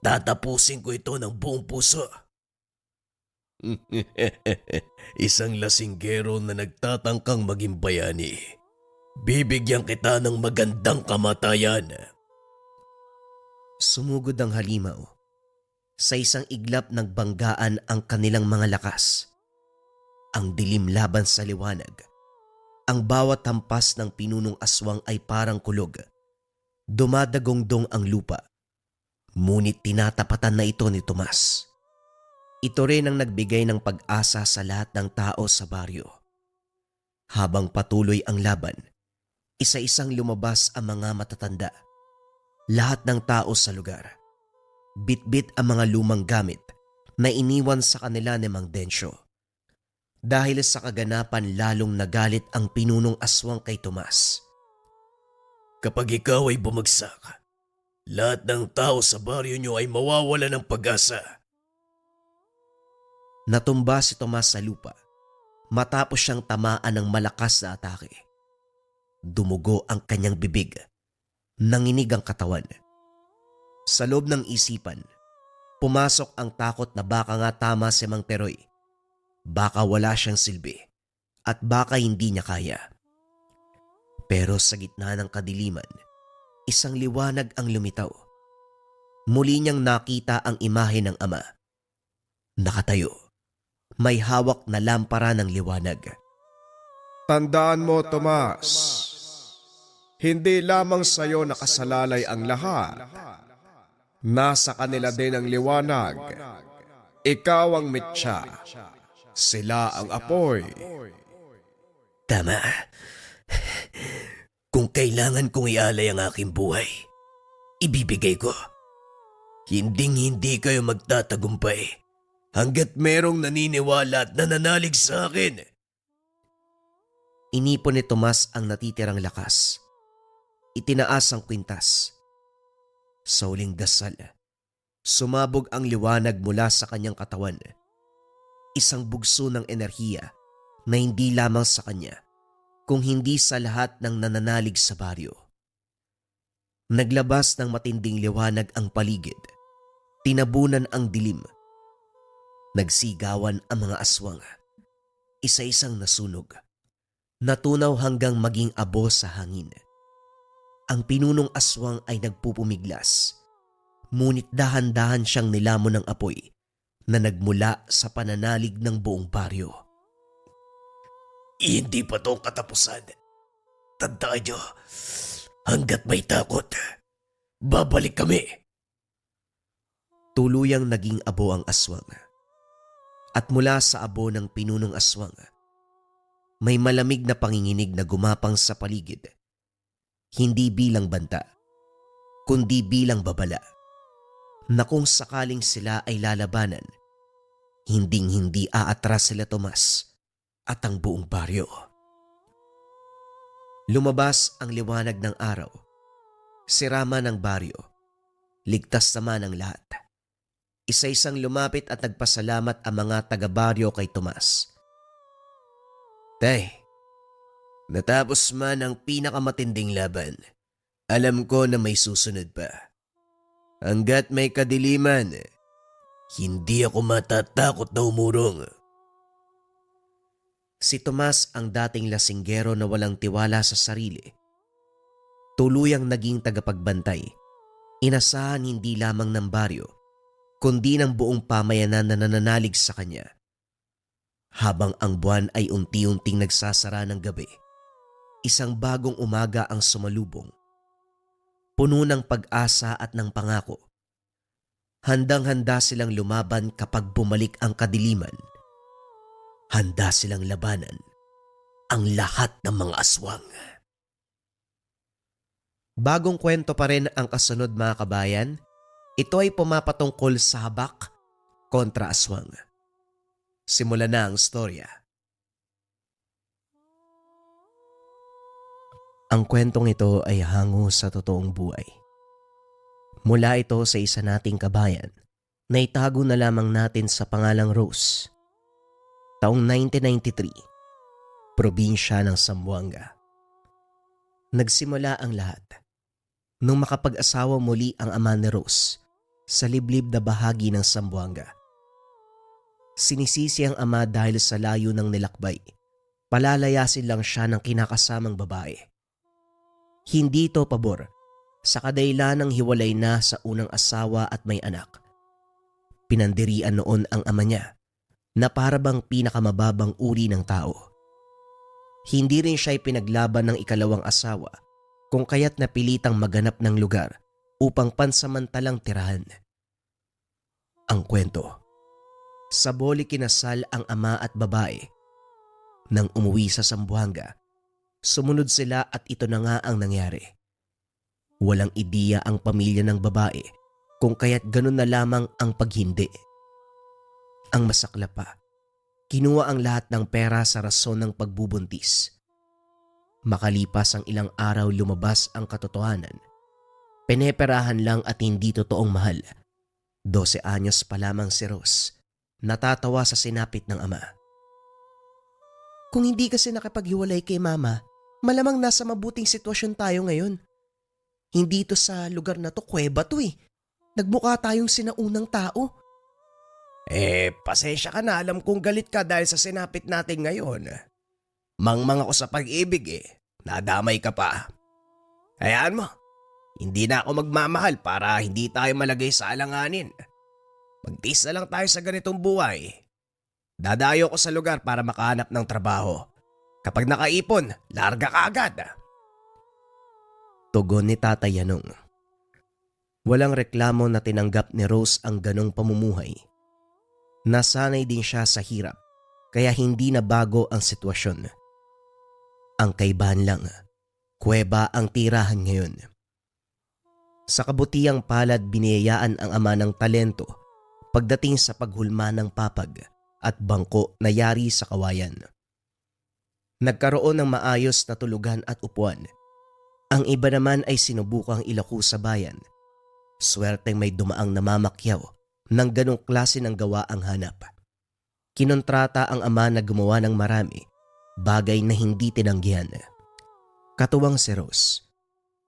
tatapusin ko ito ng buong puso. Isang lasinggero na nagtatangkang maging bayani. Bibigyan kita ng magandang kamatayan. Sumugod ang halimaw. Sa isang iglap nagbanggaan ang kanilang mga lakas. Ang dilim laban sa liwanag. Ang bawat hampas ng pinunong aswang ay parang kulog. Dumadagongdong ang lupa. Ngunit tinatapatan na ito ni Tomas. Ito rin ang nagbigay ng pag-asa sa lahat ng tao sa baryo. Habang patuloy ang laban, isa-isang lumabas ang mga matatanda. Lahat ng tao sa lugar. Bit-bit ang mga lumang gamit na iniwan sa kanila ni Mang Densyo. Dahil sa kaganapan lalong nagalit ang pinunong aswang kay Tomas. Kapag ikaw ay bumagsak, lahat ng tao sa baryo nyo ay mawawala ng pag-asa. Natumba si Tomas sa lupa matapos siyang tamaan ng malakas na atake. Dumugo ang kanyang bibig. Nanginig ang katawan. Sa loob ng isipan, pumasok ang takot na baka nga tama si Mang Teroy. Baka wala siyang silbi at baka hindi niya kaya. Pero sa gitna ng kadiliman, isang liwanag ang lumitaw. Muli niyang nakita ang imahe ng ama. Nakatayo. May hawak na lampara ng liwanag. Tandaan mo, Tomas, hindi lamang sa iyo nakasalalay ang lahat. Nasa kanila din ang liwanag. Ikaw ang mitya. Sila ang apoy. Tama. Kung kailangan kong ialay ang aking buhay, ibibigay ko. Hinding-hindi kayo magtatagumpay hanggat merong naniniwala at nananalig sa akin. Inipon ni Tomas ang natitirang lakas. Itinaas ang kwintas. Sa huling dasal, sumabog ang liwanag mula sa kanyang katawan. Isang bugso ng enerhiya na hindi lamang sa kanya, kung hindi sa lahat ng nananalig sa baryo. Naglabas ng matinding liwanag ang paligid. Tinabunan ang dilim. Nagsigawan ang mga aswang. Isa-isang nasunog. Natunaw hanggang maging abo sa hangin. Ang pinunong aswang ay nagpupumiglas. Ngunit dahan-dahan siyang nilamon ng apoy na nagmula sa pananalig ng buong baryo. Hindi pa to katapusan. Tandaan nyo, hanggat may takot, babalik kami. Tuluyang naging abo ang aswang. At mula sa abo ng pinunong aswang, may malamig na panginginig na gumapang sa paligid. Hindi bilang banta, kundi bilang babala, na kung sakaling sila ay lalabanan, hinding-hindi aatras sila Tomas at ang buong baryo. Lumabas ang liwanag ng araw, sirama ng baryo, ligtas naman ang lahat. Isa-isang lumapit at nagpasalamat ang mga taga-baryo kay Tomas. Tay, natapos man ang pinakamatinding laban, alam ko na may susunod pa. Hanggat may kadiliman, hindi ako matatakot na umurong. Si Tomas ang dating lasinggero na walang tiwala sa sarili. Tuluyang naging tagapagbantay. Inasahan hindi lamang ng baryo, kundi ng buong pamayanan na nananalig sa kanya. Habang ang buwan ay unti-unting nagsasara ng gabi, isang bagong umaga ang sumalubong. Puno ng pag-asa at ng pangako. Handang-handa silang lumaban kapag bumalik ang kadiliman. Handa silang labanan ang lahat ng mga aswang. Bagong kwento pa rin ang kasunod mga kabayan. Ito ay pumapatungkol sa habak kontra aswang. Simulan na ang storya. Ang kwentong ito ay hango sa totoong buhay. Mula ito sa isa nating kabayan na itago na lamang natin sa pangalang Rose. Taong 1993, probinsya ng Zamboanga. Nagsimula ang lahat nung makapag-asawa muli ang ama ni Rose sa liblib na bahagi ng Zamboanga. Sinisisi ang ama dahil sa layo ng nilakbay. Palalayasin lang siya ng kinakasamang babae. Hindi ito pabor sa kadailan ng hiwalay na sa unang asawa at may anak. Pinandirian noon ang ama niya na parabang pinakamababang uri ng tao. Hindi rin siya pinaglaban ng ikalawang asawa kung kaya't napilitang maganap ng lugar upang pansamantalang tirahan. Ang kwento. Sa boli kinasal ang ama at babae. Nang umuwi sa Zamboanga, sumunod sila at ito na nga ang nangyari. Walang ideya ang pamilya ng babae kung kaya't ganun na lamang ang paghindi. Ang masakla pa, kinuha ang lahat ng pera sa rason ng pagbubuntis. Makalipas ang ilang araw lumabas ang katotohanan. Peneperahan lang at hindi totoong mahal. 12 anyos pa lamang si Rose. Natatawa sa sinapit ng ama. Kung hindi kasi nakapaghiwalay kay mama, malamang nasa mabuting sitwasyon tayo ngayon. Hindi to sa lugar na to, kuweba to eh. Nagmukha tayong sinaunang tao. Pasensya ka na, alam kong galit ka dahil sa sinapit natin ngayon. Mangmang ako sa pag-ibig nadamay ka pa. Hayaan mo, hindi na ako magmamahal para hindi tayo malagay sa alanganin. Magtiis na lang tayo sa ganitong buhay. Dadayo ko sa lugar para makahanap ng trabaho. Kapag nakaipon, larga ka agad. Tugon ni Tatay Yanong. Walang reklamo na tinanggap ni Rose ang ganong pamumuhay. Nasanay din siya sa hirap, kaya hindi na bago ang sitwasyon. Ang kaibahan lang, kuweba ang tirahan ngayon. Sa kabutihang palad biniyayaan ang ama ng talento pagdating sa paghulma ng papag at bangko na yari sa kawayan. Nagkaroon ng maayos na tulugan at upuan. Ang iba naman ay sinubukang ilako sa bayan. Swerteng may dumaang namamakyaw ng ganong klase ng gawa ang hanap. Kinontrata ang ama na gumawa ng marami, bagay na hindi tinanggihan. Katuwang si Rose,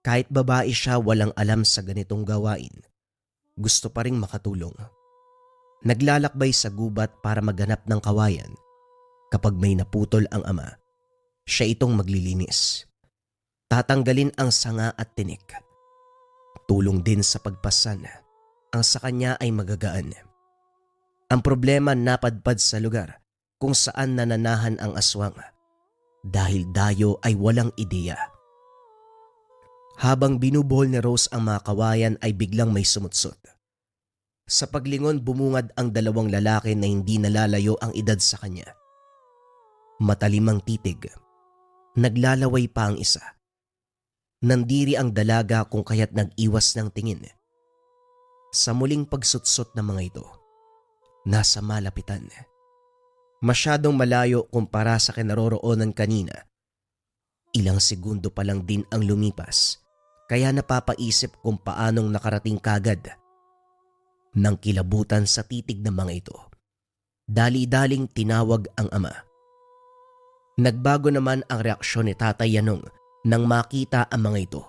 kahit babae siya walang alam sa ganitong gawain, gusto pa ring makatulong. Naglalakbay sa gubat para maghanap ng kawayan. Kapag may naputol ang ama, siya itong maglilinis. Tatanggalin ang sanga at tinik. Tulong din sa pagpasan. Ang sa kanya ay magagaan. Ang problema napadpad sa lugar kung saan nananahan ang aswang dahil dayo ay walang ideya. Habang binubuhol ni Rose ang mga kawayan ay biglang may sumutsot. Sa paglingon bumungad ang dalawang lalaki na hindi nalalayo ang edad sa kanya. Matalimang titig. Naglalaway pa ang isa. Nandiri ang dalaga kung kaya't nag-iwas ng tingin. Sa muling pagsutsot ng mga ito, nasa malapitan. Masyadong malayo kumpara sa kinaroroonan kanina. Ilang segundo pa lang din ang lumipas, kaya napapaisip kung paanong nakarating kagad. Nang kilabutan sa titig ng mga ito, dali-daling tinawag ang ama. Nagbago naman ang reaksyon ni Tatay Yanong nang makita ang mga ito.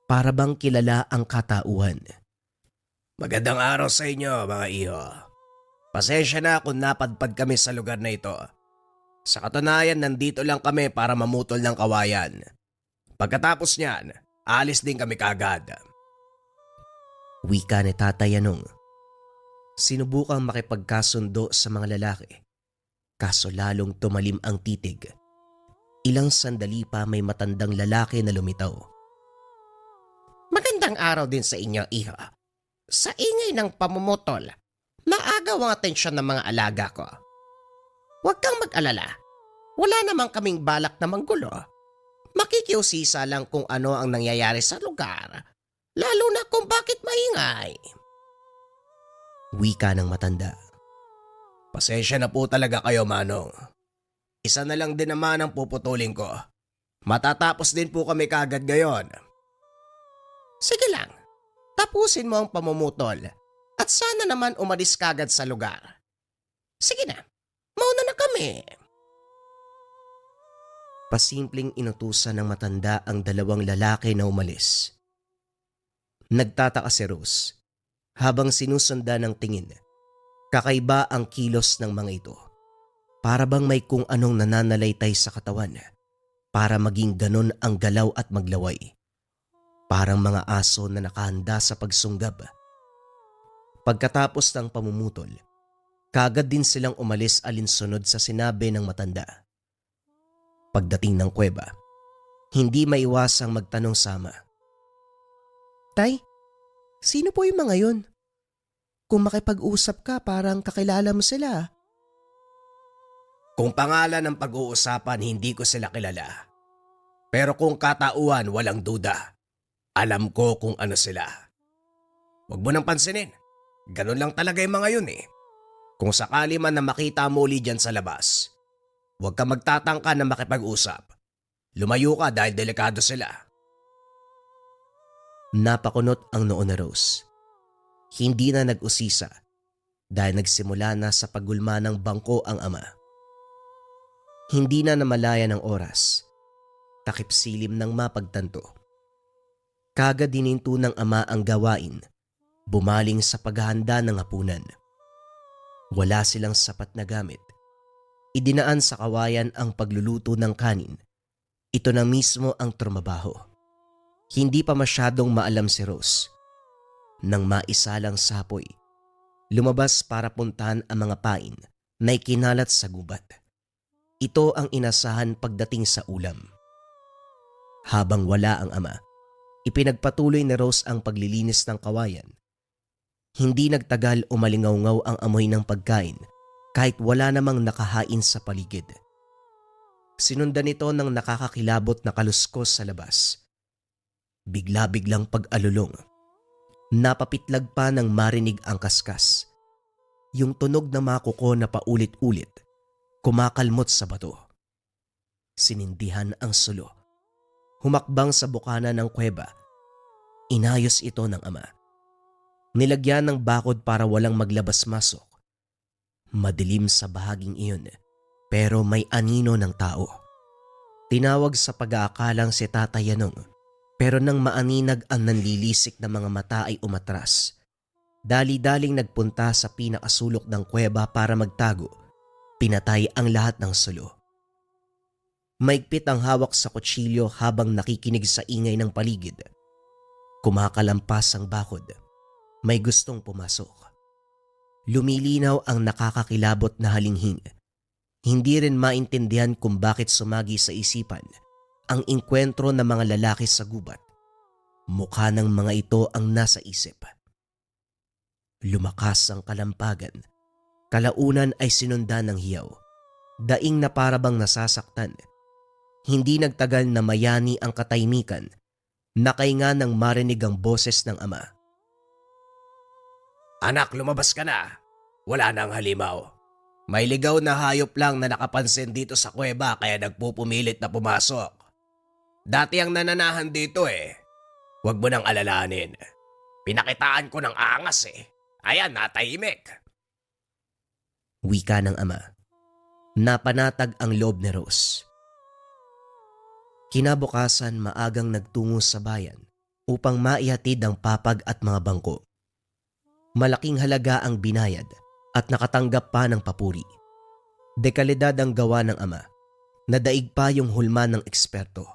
Para bang kilala ang katauhan. Magandang araw sa inyo, mga iho. Pasensya na kung napadpad kami sa lugar na ito. Sa katunayan, nandito lang kami para mamutol ng kawayan. Pagkatapos niyan, alis din kami kagad. Wika ni Tatay Yanong. Sinubukang makipagkasundo sa mga lalaki. Kaso lalong tumalim ang titig. Ilang sandali pa may matandang lalaki na lumitaw. Magandang araw din sa inyo, iho. Sa ingay ng pamumutol, naagaw ang atensyon ng mga alaga ko. Huwag kang mag-alala. Wala namang kaming balak na manggulo. Makikiusisa lang kung ano ang nangyayari sa lugar, lalo na kung bakit maingay. Wika ng matanda. Pasensya na po talaga kayo, Manong. Isa na lang din naman ang puputulin ko. Matatapos din po kami kagad ngayon. Sige lang, tapusin mo ang pamumutol at sana naman umalis kagad sa lugar. Sige na, mauna na kami. Pasimpleng inutusan ng matanda ang dalawang lalaki na umalis. Nagtataka si Rose habang sinusundan ng tingin. Kakaiba ang kilos ng mga ito. Para bang may kung anong nananalaytay sa katawan para maging ganon ang galaw at maglaway. Parang mga aso na nakahanda sa pagsunggab. Pagkatapos ng pamumutol, kagad din silang umalis alinsunod sa sinabi ng matanda. Pagdating ng kuweba, hindi maiwasang magtanong sama. Tay, sino po yung mga yun? Kung makipag-usap ka parang kakilala mo sila. Kung pangalan ng pag-uusapan, hindi ko sila kilala. Pero kung katauhan, walang duda. Alam ko kung ano sila. Huwag mo nang pansinin. Ganun lang talaga yung mga yun eh. Kung sakali man na makita mo ulit dyan sa labas, huwag ka magtatangka na makipag-usap. Lumayo ka dahil delikado sila. Napakunot ang noo na Rose. Hindi na nag-usisa dahil nagsimula na sa paggulma ng bangko ang ama. Hindi na namalaya ng oras. Takip silim ng mapagtanto. Kagad dininto ng ama ang gawain. Bumaling sa paghahanda ng hapunan. Wala silang sapat na gamit. Idinaan sa kawayan ang pagluluto ng kanin. Ito na mismo ang trumabaho. Hindi pa masyadong maalam si Rose. Nang maisalang sa apoy, lumabas para puntahan ang mga pain na ikinalat sa gubat. Ito ang inasahan pagdating sa ulam. Habang wala ang ama, ipinagpatuloy ni Rose ang paglilinis ng kawayan. Hindi nagtagal umalingaw-ngaw ang amoy ng pagkain kahit wala namang nakahain sa paligid. Sinundan ito ng nakakakilabot na kaluskos sa labas. Bigla-biglang pag-alulong. Napapitlag pa nang marinig ang kaskas. Yung tunog na mga kuko na paulit-ulit, kumakalmot sa bato. Sinindihan ang sulo. Humakbang sa bukana ng kuweba. Inayos ito ng ama. Nilagyan ng bakod para walang maglabas-masok. Madilim sa bahaging iyon, pero may anino ng tao. Tinawag sa pag-aakalang si Tatay Yanong, pero nang maaninag ang nanlilisik na mga mata ay umatras. Dali-daling nagpunta sa pinakasulok ng kuweba para magtago. Pinatay ang lahat ng sulo. Maigpit ang hawak sa kutsilyo habang nakikinig sa ingay ng paligid. Kumakalampas ang bakod. May gustong pumasok. Lumilinaw ang nakakakilabot na halinghing. Hindi rin maintindihan kung bakit sumagi sa isipan ang inkwentro ng mga lalaki sa gubat. Mukha ng mga ito ang nasa isip. Lumakas ang kalampagan. Kalaunan ay sinundan ng hiyaw. Daing na parabang nasasaktan. Hindi nagtagal na mayani ang katahimikan. Nakainga nang marinig ang boses ng ama. Anak, lumabas ka na. Wala nang halimaw. May ligaw na hayop lang na nakapansin dito sa kuweba kaya nagpupumilit na pumasok. Dati ang nananahan dito eh. Huwag mo nang alalahanin. Pinakitaan ko ng angas eh. Ayan, natahimik. Wika ng ama. Napanatag ang loob ni Rose. Kinabukasan maagang nagtungo sa bayan upang maihatid ang papag at mga bangko. Malaking halaga ang binayad at nakatanggap pa ng papuri. Dekalidad ang gawa ng ama. Nadaig pa yung hulma ng eksperto.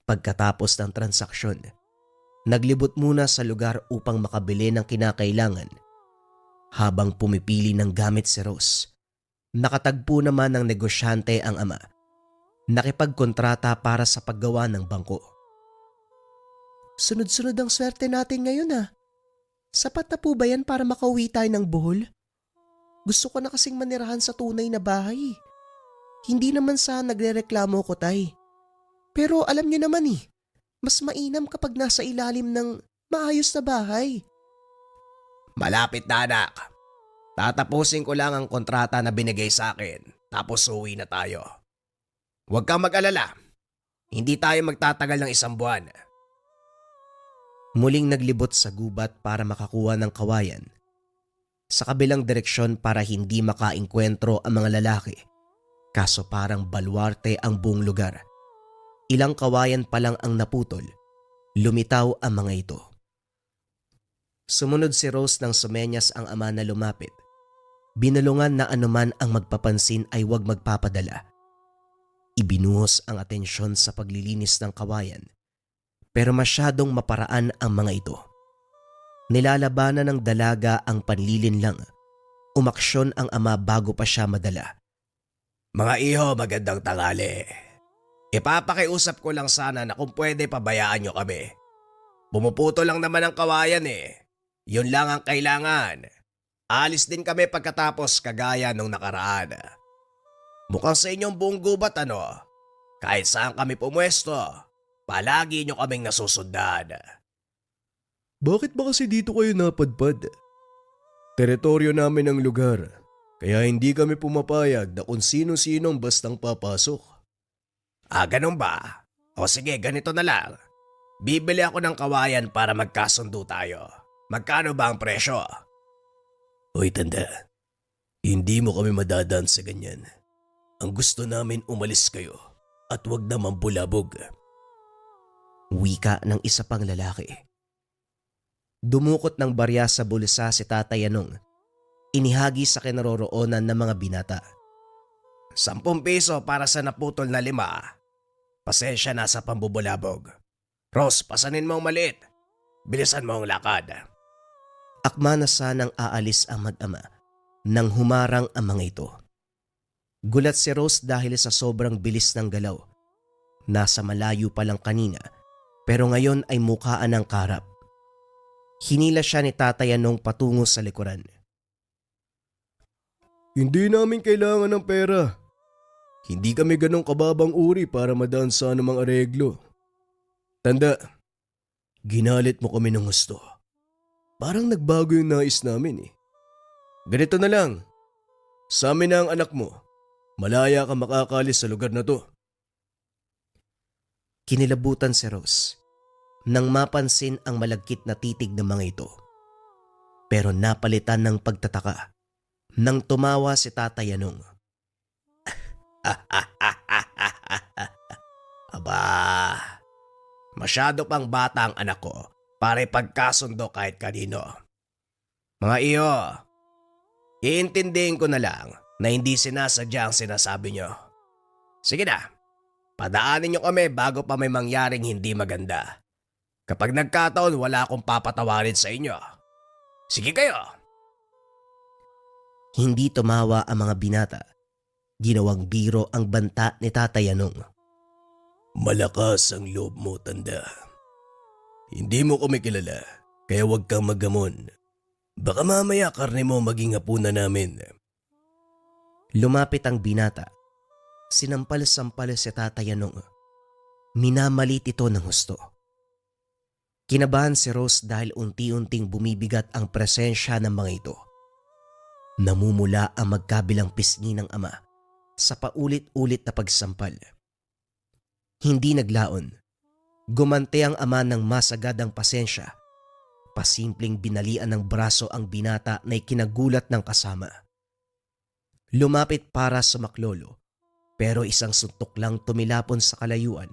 Pagkatapos ng transaksyon, naglibot muna sa lugar upang makabili ng kinakailangan. Habang pumipili ng gamit si Rose, nakatagpo naman ng negosyante ang ama. Nakipagkontrata para sa paggawa ng bangko. Sunod-sunod ang swerte natin ngayon ah. Sapat na po ba yan para makauwi tayo ng Bohol? Gusto ko na kasing manirahan sa tunay na bahay. Hindi naman sa nagrereklamo ko, tay. Pero alam niyo naman mas mainam kapag nasa ilalim ng maayos na bahay. Malapit na anak. Tatapusin ko lang ang kontrata na binigay sa akin tapos uwi na tayo. Huwag kang mag-alala. Hindi tayo magtatagal ng 1 buwan. Muling naglibot sa gubat para makakuha ng kawayan. Sa kabilang direksyon para hindi makaengkwentro ang mga lalaki. Kaso parang baluarte ang buong lugar. Ilang kawayan pa lang ang naputol. Lumitaw ang mga ito. Sumunod si Rose nang sumenyas ang ama na lumapit. Binulungan na anuman ang magpapansin ay huwag magpapadala. Ibinuhos ang atensyon sa paglilinis ng kawayan. Pero masyadong maparaan ang mga ito. Nilalabanan ng dalaga ang panlilinlang. Umaksyon ang ama bago pa siya madala. Mga iho, magandang tanghali. Ipapakiusap ko lang sana na kung pwede pabayaan nyo kami. Pumuputo lang naman ang kawayan eh. Yun lang ang kailangan. Alis din kami pagkatapos kagaya nung nakaraan. Mukhang sa inyong buong gubat ano. Kahit saan kami pumwesto, palagi nyo kaming nasusundan. Bakit ba kasi dito kayo napadpad? Teritoryo namin ang lugar, kaya hindi kami pumapayag na kung sino-sinong bastang papasok. Ganun ba? O sige, ganito na lang. Bibili ako ng kawayan para magkasundo tayo. Magkano ba ang presyo? Hoy tanda, hindi mo kami madadaan sa ganyan. Ang gusto namin umalis kayo at wag na mambulabog. Wika ng isa pang lalaki. Dumukot ng barya sa bulsa si Tatay Yanong. Inihagi sa kinaroroonan ng mga binata. 10 piso para sa naputol na 5. Pasensya na sa pambubulabog. Rose, pasanin mo ang maliit. Bilisan mo ang lakad. Akma na sanang aalis ang mag-ama nang humarang ang mga ito. Gulat si Rose dahil sa sobrang bilis ng galaw. Nasa malayo pa lang kanina pero ngayon ay mukhaan ng karap. Hinila siya ni Tatay Yanong patungo sa likuran. Hindi namin kailangan ng pera. Hindi kami ganong kababang uri para madaan sa anumang areglo. Tanda, ginalit mo kami ng gusto. Parang nagbago yung nais namin eh. Ganito na lang. Sa amin na ang anak mo. Malaya ka makakalis sa lugar na to. Kinilabutan si Rose nang mapansin ang malagkit na titig ng mga ito. pero napalitan ng pagtataka nang tumawa si Tatay Yanong. Aba, masyado pang bata ang anak ko para ipagkasundo kahit kanino. Mga iyo, iintindihin ko na lang na hindi sinasadya ang sinasabi nyo. Sige na, padaanin nyo kami bago pa may mangyaring hindi maganda. Kapag nagkataon, wala akong papatawarin sa inyo. Sige kayo. Hindi tumawa ang mga binata. Ginawang biro ang banta ni Tatay Yanong. Malakas ang loob mo, tanda. Hindi mo kami kilala, kaya huwag kang magamon. Baka mamaya karne mo maging hapunan namin. Lumapit ang binata. Sinampal-sampal si Tatay Yanong. Minamalit ito ng husto. Kinabahan si Rose dahil unti-unting bumibigat ang presensya ng mga ito. Namumula ang magkabilang pisngi ng ama sa paulit-ulit na pagsampal. Hindi naglaon. Gumante ang ama ng masagadang pasensya. Pasimpleng binalian ng braso ang binata na ikinagulat ng kasama. Lumapit para sumaklolo, pero isang suntok lang tumilapon sa kalayuan.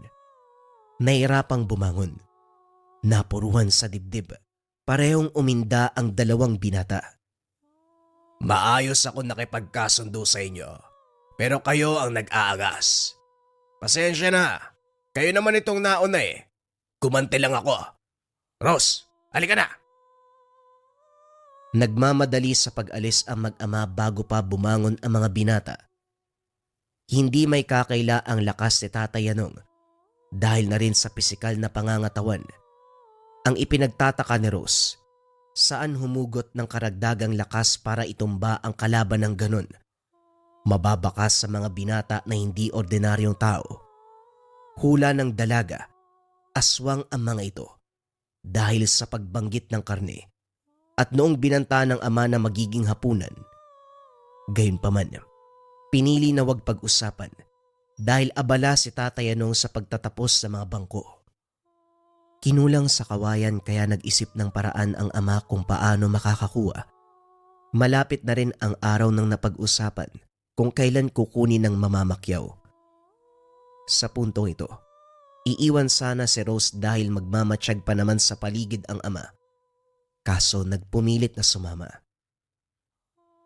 Nahirapang bumangon. Napuruhan sa dibdib. Parehong uminda ang dalawang binata. Maayos ako nakipagkasundo sa inyo, pero kayo ang nag-aagas. Pasensya na, kayo naman itong nauna eh. Kumante lang ako. Rose, halika na. Nagmamadali sa pag-alis ang mag-ama bago pa bumangon ang mga binata. Hindi may kakaila ang lakas ni Tatay Yanong dahil na rin sa pisikal na pangangatawan. Ang ipinagtataka ni Rose, saan humugot ng karagdagang lakas para itumba ang kalaban ng ganon? Mababakas sa mga binata na hindi ordinaryong tao. Hula ng dalaga, aswang ang mga ito dahil sa pagbanggit ng karne at noong binanta ng ama na magiging hapunan. Gayunpaman, pinili na wag pag-usapan dahil abala si Tatay Yanong sa pagtatapos sa mga bangko. Kinulang sa kawayan kaya nag-isip ng paraan ang ama kung paano makakakuha. Malapit na rin ang araw ng napag-usapan kung kailan kukunin ng mamamakyaw. Sa puntong ito, iiwan sana si Rose dahil magmamatsyag pa naman sa paligid ang ama. Kaso nagpumilit na sumama.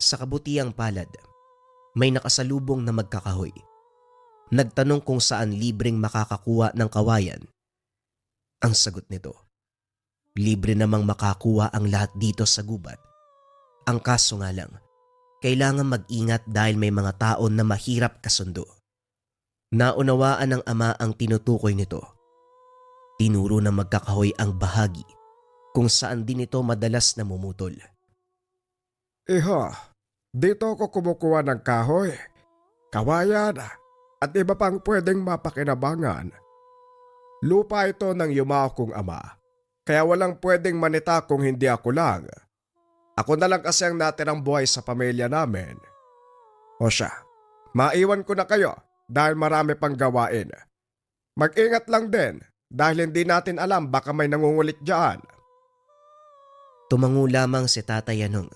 Sa kabutiang palad, may nakasalubong na magkakahoy. Nagtanong kung saan libreng makakakuha ng kawayan. Ang sagot nito, libre namang makakuha ang lahat dito sa gubat. Ang kaso nga lang, kailangan mag-ingat dahil may mga tao na mahirap kasundo. Naunawaan ng ama ang tinutukoy nito. Tinuro na magkakahoy ang bahagi kung saan din ito madalas namumutol. Iho, dito ako kumukuha ng kahoy, kawayan, at iba pang pwedeng mapakinabangan. Lupa ito ng yumao kong ama, kaya walang pwedeng manita kung hindi ako lang. Ako na lang kasi ang natirang buhay sa pamilya namin. O siya, maiwan ko na kayo dahil marami pang gawain. Mag-ingat lang din dahil hindi natin alam baka may nangungulit dyan. Tumango lamang si Tatay Yanong.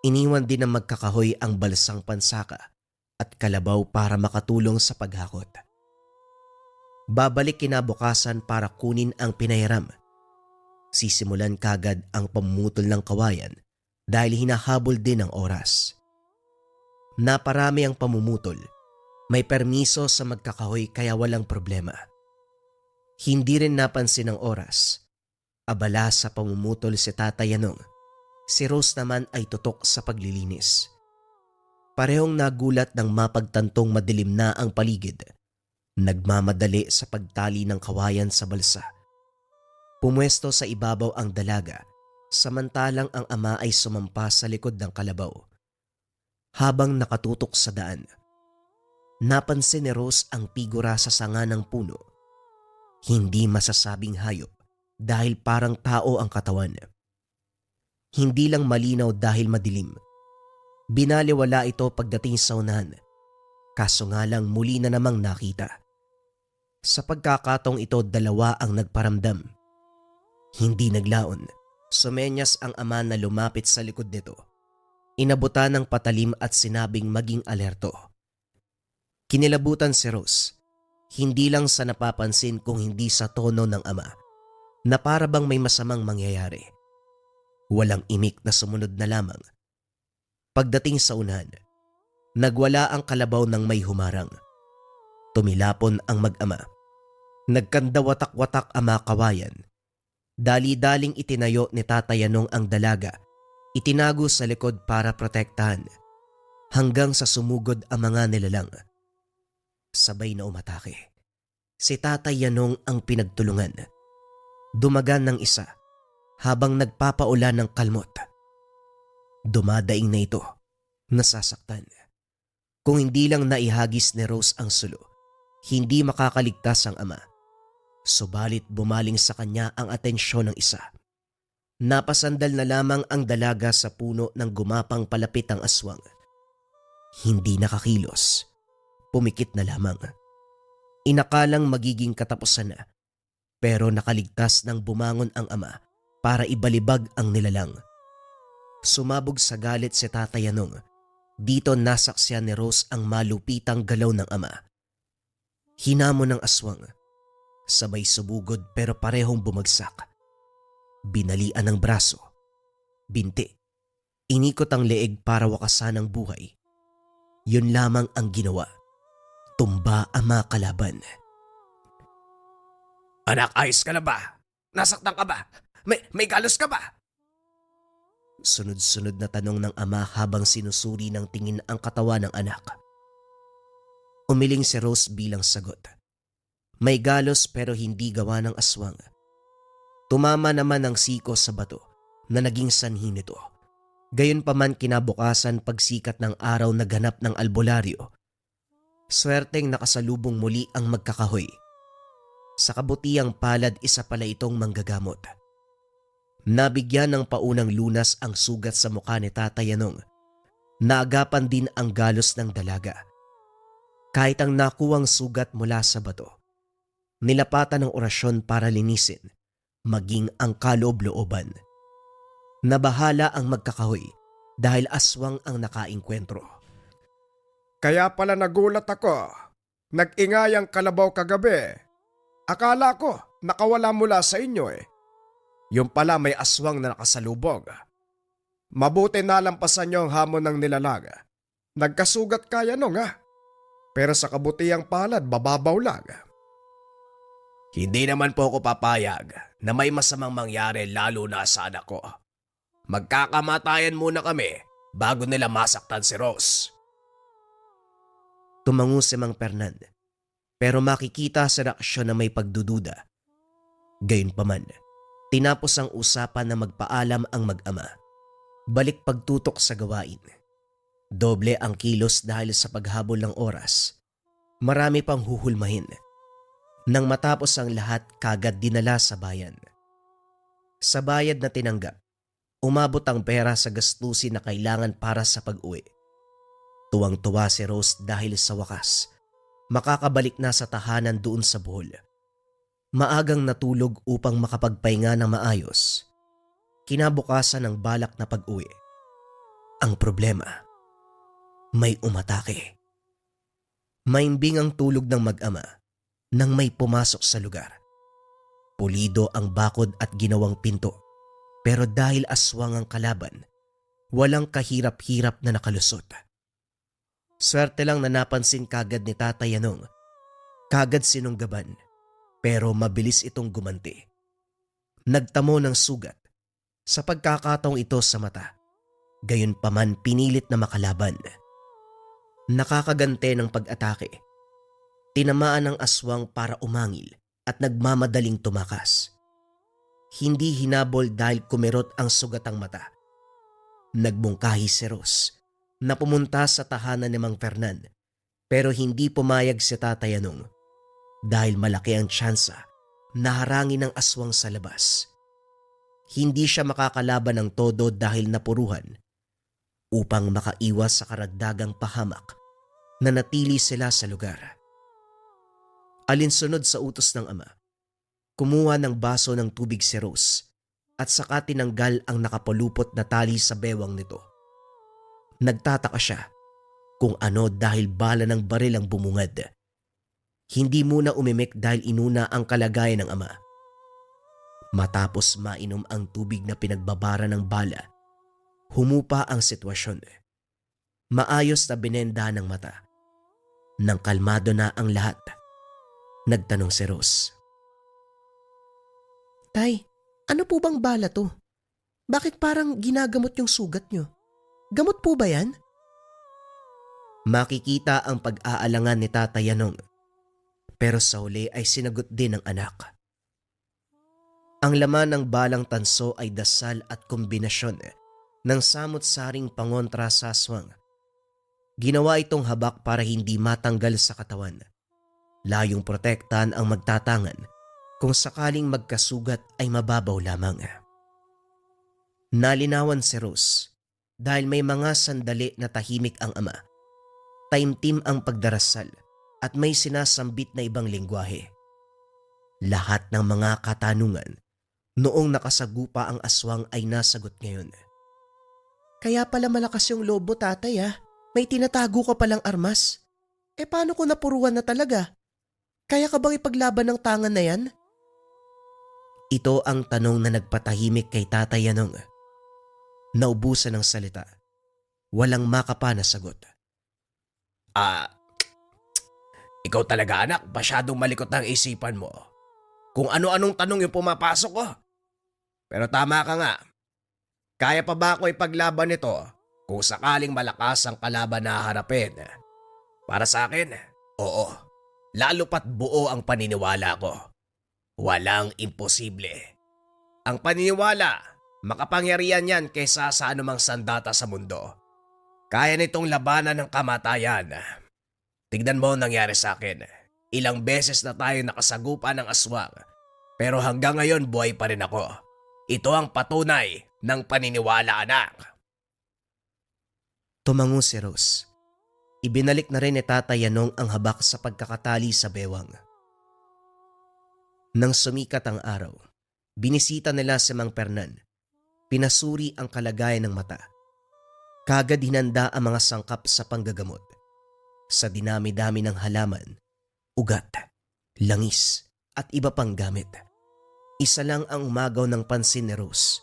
Iniwan din ng magkakahoy ang balsang pansaka at kalabaw para makatulong sa paghakot. Babalik kinabukasan para kunin ang pinahiram. Sisimulan kagad ang pamumutol ng kawayan dahil hinahabol din ang oras. Naparami ang pamumutol. May permiso sa magkakahoy kaya walang problema. Hindi rin napansin ang oras. Abala sa pamumutol si Tatay Yanong. Si Rose naman ay tutok sa paglilinis. Parehong nagulat nang mapagtantong madilim na ang paligid. Nagmamadali sa pagtali ng kawayan sa balsa. Pumwesto sa ibabaw ang dalaga, samantalang ang ama ay sumampa sa likod ng kalabaw. Habang nakatutok sa daan, napansin ni Rose ang figura sa sanga ng puno. Hindi masasabing hayop dahil parang tao ang katawan. Hindi lang malinaw dahil madilim. Binaliwala ito pagdating sa unahan, kaso nga lang muli na namang nakita. Sa pagkakataong ito, dalawa ang nagparamdam. Hindi naglaon, Sumenyas ang ama na lumapit sa likod nito. Inabutan ng patalim at sinabing maging alerto. Kinilabutan si Rose, hindi lang sa napapansin kung hindi sa tono ng ama, na para bang may masamang mangyayari. Walang imik na sumunod na lamang. Pagdating sa unahan, nagwala ang kalabaw ng may humarang. Tumilapon ang mag-ama. Nagkandawatak-watak ang mga kawayan. Dali-daling itinayo ni Tatay Yanong ang dalaga, itinago sa likod para protektahan, hanggang sa sumugod ang mga nilalang. Sabay na umatake. Si Tatay Yanong ang pinagtulungan. Dumagan ng isa habang nagpapaulan ng kalmot. Dumadaing na ito, nasasaktan. Kung hindi lang naihagis ni Rose ang sulo, hindi makakaligtas ang ama. Subalit bumaling sa kanya ang atensyon ng isa. Napasandal na lamang ang dalaga sa puno ng gumapang palapit ang aswang. Hindi nakakilos. Pumikit na lamang. Inakalang magiging katapusan na, pero nakaligtas ng bumangon ang ama para ibalibag ang nilalang. Sumabog sa galit si Tatay Yanong. Dito nasaksiyan ni Rose ang malupitang galaw ng ama. Hinamon ng aswang. Sabay subugod pero parehong bumagsak. Binalian ng braso. Binti. Inikot ang leeg para wakasan ang buhay. Yun lamang ang ginawa. Tumba ang mga kalaban. Anak, ayos ka na ba? Nasaktan ka ba? May galos ka ba? Sunod-sunod na tanong ng ama habang sinusuri ng tingin ang katawan ng anak. Umiling si Rose bilang sagot. May galos pero hindi gawa ng aswang. Tumama naman ang siko sa bato na naging sanhi nito. Gayunpaman kinabukasan pagsikat ng araw na ganap ng albularyo. Swerteng nakasalubong muli ang magkakahoy. Sa kabutiang palad isa pala itong manggagamot. Nabigyan ng paunang lunas ang sugat sa mukha ni Tatay Yanong. Naagapan din ang galos ng dalaga. Kahit ang nakuwang sugat mula sa bato, nilapatan ng orasyon para linisin, maging ang kaloob-looban. Nabahala ang magkakahoy dahil aswang ang nakainkwentro. Kaya pala nagulat ako. Nag-ingay ang kalabaw kagabi. Akala ko nakawala mula sa inyo eh. Yung pala may aswang na nakasalubog. Mabuti nalampasan niyo ang hamon ng nilalaga. Nagkasugat kaya nung Pero sa kabutiang palad, bababaw lang. Hindi naman po ako papayag na may masamang mangyari lalo na sa anak ko. Magkakamatayan muna kami bago nila masaktan si Rose. Tumango si Mang Fernand, pero makikita sa reaksyon na may pagdududa. Gayunpaman, tinapos ang usapan na magpaalam ang mag-ama. Balik pagtutok sa gawain. Doble ang kilos dahil sa paghabol ng oras. Marami pang huhulmahin. Nang matapos ang lahat, kagad dinala sa bayan. Sa bayad na tinanggap, umabot ang pera sa gastusin na kailangan para sa pag-uwi. Tuwang-tuwa si Rose dahil sa wakas, makakabalik na sa tahanan doon sa Bohol. Maagang natulog upang makapagpahinga ng maayos. Kinabukasan ng balak na pag-uwi. Ang problema, may umatake. Maimbing ang tulog ng mag-ama nang may pumasok sa lugar. Pulido ang bakod at ginawang pinto, pero dahil aswang ang kalaban, walang kahirap-hirap na nakalusot. Swerte lang na napansin kagad ni Tatay Yanong. Kagad sinunggaban, pero mabilis itong gumanti. Nagtamo ng sugat sa pagkakataong ito sa mata. Gayunpaman pinilit na makalaban. Nakakagante ng pag-atake. Tinamaan ng aswang para umangil at nagmamadaling tumakas. Hindi hinabol dahil kumirot ang sugatang mata. Nagmungkahi si Rose na pumunta sa tahanan ni Mang Fernand, pero hindi pumayag si Tatay Yanong dahil malaki ang tsansa na harangin ng aswang sa labas. Hindi siya makakalaban ng todo dahil napuruhan. Upang makaiwas sa karagdagang pahamak, nanatili sila sa lugar. Alinsunod sa utos ng ama, kumuha ng baso ng tubig si Rose at saka tinanggal ang nakapulupot na tali sa bewang nito. Nagtataka siya kung ano dahil bala ng baril ang bumungad. Hindi muna umimik dahil inuna ang kalagayan ng ama. Matapos mainom ang tubig na pinagbabara ng bala, humupa ang sitwasyon. Maayos na binendahan ng mata. Nang kalmado na ang lahat, nagtanong si Rose. Tay, ano po bang bala to? Bakit parang ginagamot yung sugat nyo? Gamot po ba yan? Makikita ang pag-aalangan ni Tatay Yanong, pero sa huli ay sinagot din ng anak. Ang laman ng balang tanso ay dasal at kombinasyon ng samot-saring pangontra sa aswang. Ginawa itong habak para hindi matanggal sa katawan. Layong protektahan ang magtatangan kung sakaling magkasugat ay mababaw lamang. Nalinawan si Rose dahil may mga sandali na tahimik ang ama. Taimtim ang pagdarasal at may sinasambit na ibang lengguwahe. Lahat ng mga katanungan noong nakasagupa ang aswang ay nasagot ngayon. Kaya pala malakas yung lobo, tatay ah. May tinatago ka palang armas. Paano kung napuruan na talaga? Kaya ka bang ipaglaban ng tangan na yan? Ito ang tanong na nagpatahimik kay Tatay Yanong. Naubusan ng salita. Walang makapa na sagot. Ikaw talaga anak, masyadong malikot ang isipan mo. Kung ano-anong tanong yung pumapasok ko. Pero tama ka nga. Kaya pa ba ako ipaglaban nito kung sakaling malakas ang kalaban na harapin? Para sa akin, oo. Lalo pat buo ang paniniwala ko. Walang imposible. Ang paniniwala, makapangyarihan yan kaysa sa anumang sandata sa mundo. Kaya nitong labanan ng kamatayan. Tignan mo ang nangyari sa akin. Ilang beses na tayo nakasagupa ng aswang. Pero hanggang ngayon buhay pa rin ako. Ito ang patunay ng paniniwala, anak. Tumango si Rose. Ibinalik na rin ni Tatay Yanong ang habak sa pagkakatali sa bewang. Nang sumikat ang araw, binisita nila si Mang Fernan. Pinasuri ang kalagayan ng mata. Kagad hinanda ang mga sangkap sa panggagamot. Sa dinami-dami ng halaman, ugat, langis at iba pang gamit. Isa lang ang umagaw ng pansin ni Rose.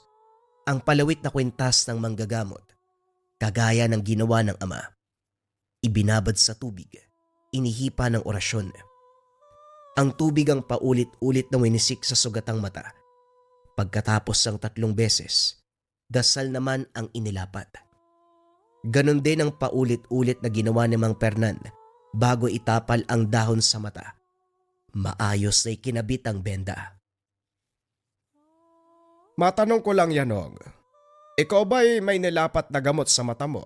Ang palawit na kwintas ng manggagamot, kagaya ng ginawa ng ama. Ibinabad sa tubig, inihipa ng orasyon. Ang tubig ang paulit-ulit na winisik sa sugatang mata. Pagkatapos ng 3 beses, dasal naman ang inilapat. Ganon din ang paulit-ulit na ginawa ni Mang Fernan bago itapal ang dahon sa mata. Maayos na ikinabit ang benda. Matanong ko lang, Yanong. Ikaw ba'y may nilapat na gamot sa mata mo?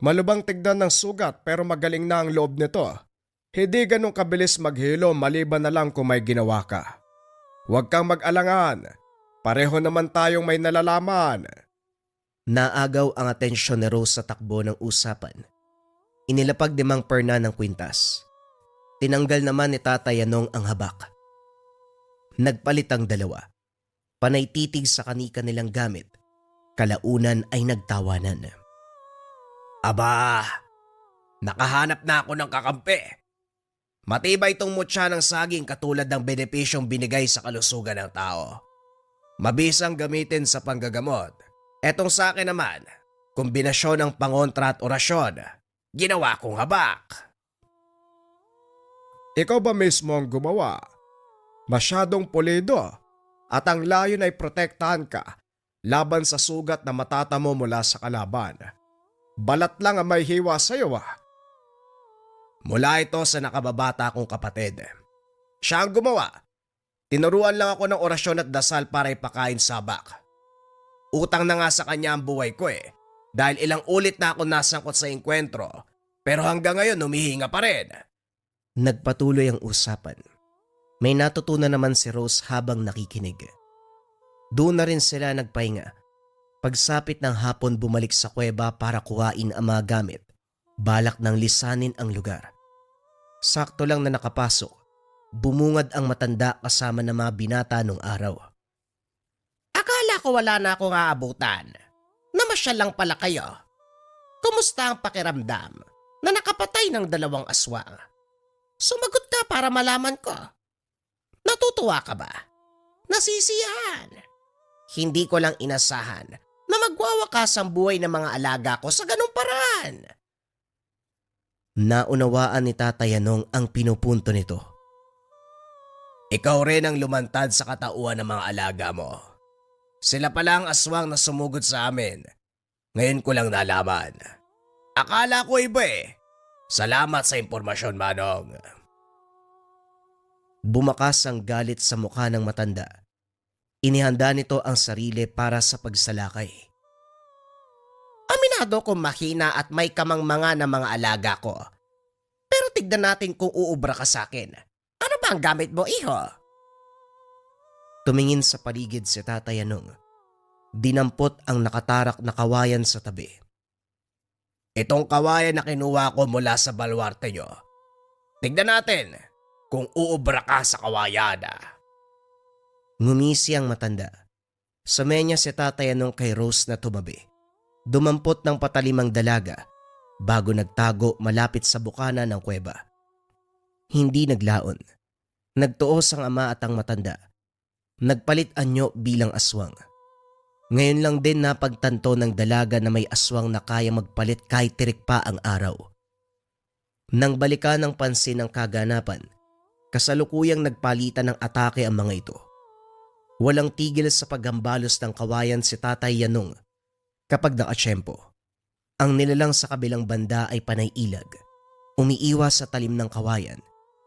Malubang tignan ng sugat pero magaling na ang loob nito. Hindi ganong kabilis maghilo maliban na lang kung may ginawa ka. Huwag kang mag-alangan. Pareho naman tayong may nalalaman. Naagaw ang atensyon ni Rose sa takbo ng usapan. Inilapag ni Mang Fernan ng kwintas. Tinanggal naman ni Tatay Yanong ang habak. Nagpalit ang dalawa. Panay titig sa kanika nilang gamit. Kalaunan ay nagtawanan. Aba, nakahanap na ako ng kakampi. Matibay itong mutya ng saging katulad ng benepisyong binigay sa kalusugan ng tao. Mabisang gamitin sa panggagamot. Etong sa akin naman, kombinasyon ng pangontra at orasyon. Ginawa kong habak. Ikaw ba mismo ang gumawa? Masyadong pulido at ang layon ay protektahan ka laban sa sugat na matatamo mula sa kalaban. Balat lang ang may hiwa sa iyo Mula ito sa nakababata kong kapatid. Siya ang gumawa. Tinuruan lang ako ng orasyon at dasal para ipakain sa habak. Utang na nga sa kanya ang buhay ko dahil ilang ulit na ako nasangkot sa engkwentro pero hanggang ngayon humihinga pa rin. Nagpatuloy ang usapan. May natutunan naman si Rose habang nakikinig. Doon na rin sila nagpahinga. Pagsapit ng hapon bumalik sa kuweba para kuhain ang mga gamit. Balak ng lisanin ang lugar. Sakto lang na nakapasok. Bumungad ang matanda kasama ng mga binata nung araw. Akala ko wala na akong aabutan. Namasyal lang pala kayo. Kumusta ang pakiramdam na nakapatay ng 2 aswang? Sumagot ka para malaman ko. Natutuwa ka ba? Nasisiyahan. Hindi ko lang inasahan na magwawakas ang buhay ng mga alaga ko sa ganung paraan. Naunawaan ni Tatay Yanong ang pinupunto nito. Ikaw rin ang lumantad sa katauhan ng mga alaga mo. Sila pala ang aswang na sumugod sa amin. Ngayon ko lang nalaman. Akala ko iba eh. Salamat sa impormasyon, Manong. Bumakas ang galit sa mukha ng matanda. Inihanda nito ang sarili para sa pagsalakay. Aminado kong mahina at may kamangmanga na mga alaga ko. Pero tignan natin kung uubra ka sa akin. Ano ba ang gamit mo, iho? Tumingin sa paligid si Tatay Yanong. Dinampot ang nakatarak na kawayan sa tabi. Itong kawayan na kinuha ko mula sa balwarte nyo. Tignan natin kung uubra ka sa kawayan. Ngumisi ang matanda. Sumenya si Tatay Yanong kay Rose na tumabi. Dumampot ng patalimang dalaga bago nagtago malapit sa bukana ng kuweba. Hindi naglaon. Nagtuos ang ama at ang matanda. Nagpalit anyo bilang aswang. Ngayon lang din napagtanto ng dalaga na may aswang na kaya magpalit kahit tirik pa ang araw. Nang balikan ng pansin ng kaganapan, kasalukuyang nagpalitan ng atake ang mga ito. Walang tigil sa paghambalos ng kawayan si Tatay Yanong kapag nakatsyempo. Ang nilalang sa kabilang banda ay panay ilag. Umiiwas sa talim ng kawayan.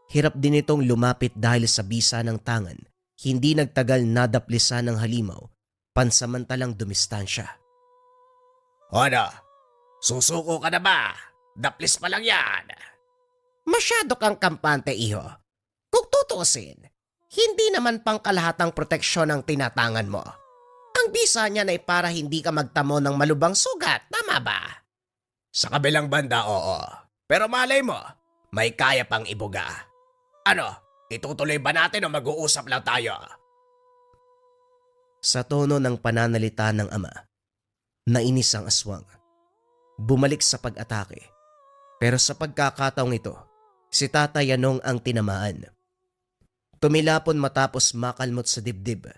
Hirap din itong lumapit dahil sa bisa ng tangan. Hindi nagtagal nadaplisan ng halimaw. Pansamantalang dumistansya. Ano? Susuko ka na ba? Daplis pa lang yan. Masyado kang kampante, iho. Kung tutuusin, hindi naman pang kalahatang proteksyon ang tinatangan mo. Ang bisa niya ay para hindi ka magtamo ng malubang sugat, tama ba? Sa kabilang banda, oo. Pero malay mo, may kaya pang ibuga. Ano, itutuloy ba natin o mag-uusap lang tayo? Sa tono ng pananalita ng ama, nainis ang aswang. Bumalik sa pag-atake. Pero sa pagkakataong ito, si Tatay Yanong ang tinamaan. Tumilapon matapos makalmot sa dibdib.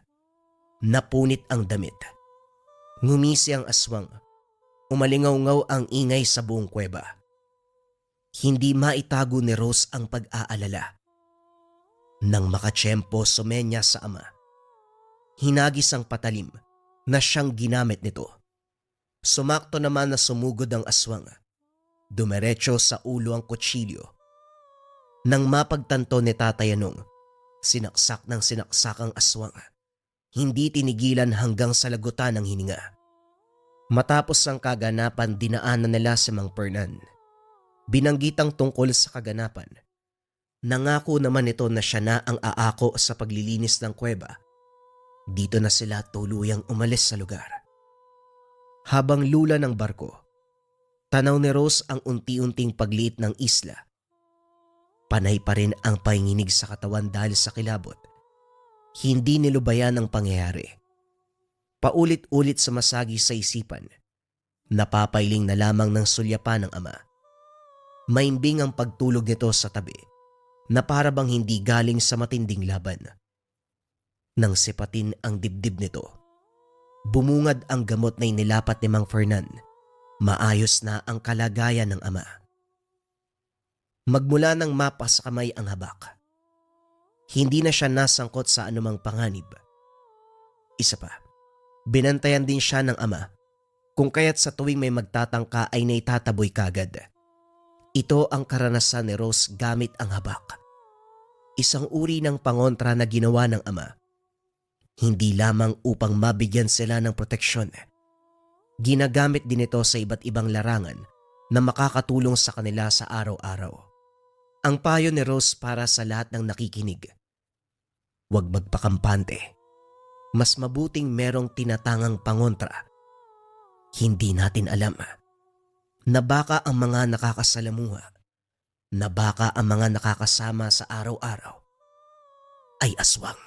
Napunit ang damit. Ngumisi ang aswang. Umalingaw-ngaw ang ingay sa buong kuweba. Hindi maitago ni Rose ang pag-aalala. Nang makatsyempo sumenya sa ama, hinagis ang patalim na siyang ginamit nito. Sumakto naman na sumugod ang aswang. Dumiretso sa ulo ang kutsilyo. Nang mapagtanto ni Tatay Yanong, sinaksak ng sinaksak ang aswang. Hindi tinigilan hanggang sa lagutan ng hininga. Matapos ang kaganapan, dinaanan nila si Mang Fernan. Binanggitang tungkol sa kaganapan. Nangako naman ito na siya na ang aako sa paglilinis ng kuweba. Dito na sila tuluyang umalis sa lugar. Habang lula ng barko, tanaw ni Rose ang unti-unting pagliit ng isla. Panay pa rin ang panginginig sa katawan dahil sa kilabot. Hindi nilubayan ang pangyayari. Paulit-ulit sumasagi sa isipan. Napapailing na lamang ng sulyapan ng ama. Maimbing ang pagtulog nito sa tabi na para bang hindi galing sa matinding laban. Nang sipatin ang dibdib nito, bumungad ang gamot na inilapat ni Mang Fernan. Maayos na ang kalagayan ng ama. Magmula nang mapa sa kamay ang habak. Hindi na siya nasangkot sa anumang panganib. Isa pa, binantayan din siya ng ama kung kaya't sa tuwing may magtatangka ay naitataboy kagad. Ito ang karanasan ni Rose gamit ang habak. Isang uri ng pangontra na ginawa ng ama. Hindi lamang upang mabigyan sila ng proteksyon. Ginagamit din ito sa iba't ibang larangan na makakatulong sa kanila sa araw-araw. Ang payo ni Rose para sa lahat ng nakikinig. Huwag magpakampante. Mas mabuting merong tinatangang pangontra. Hindi natin alam na baka ang mga nakakasalamuha, na baka ang mga nakakasama sa araw-araw ay aswang.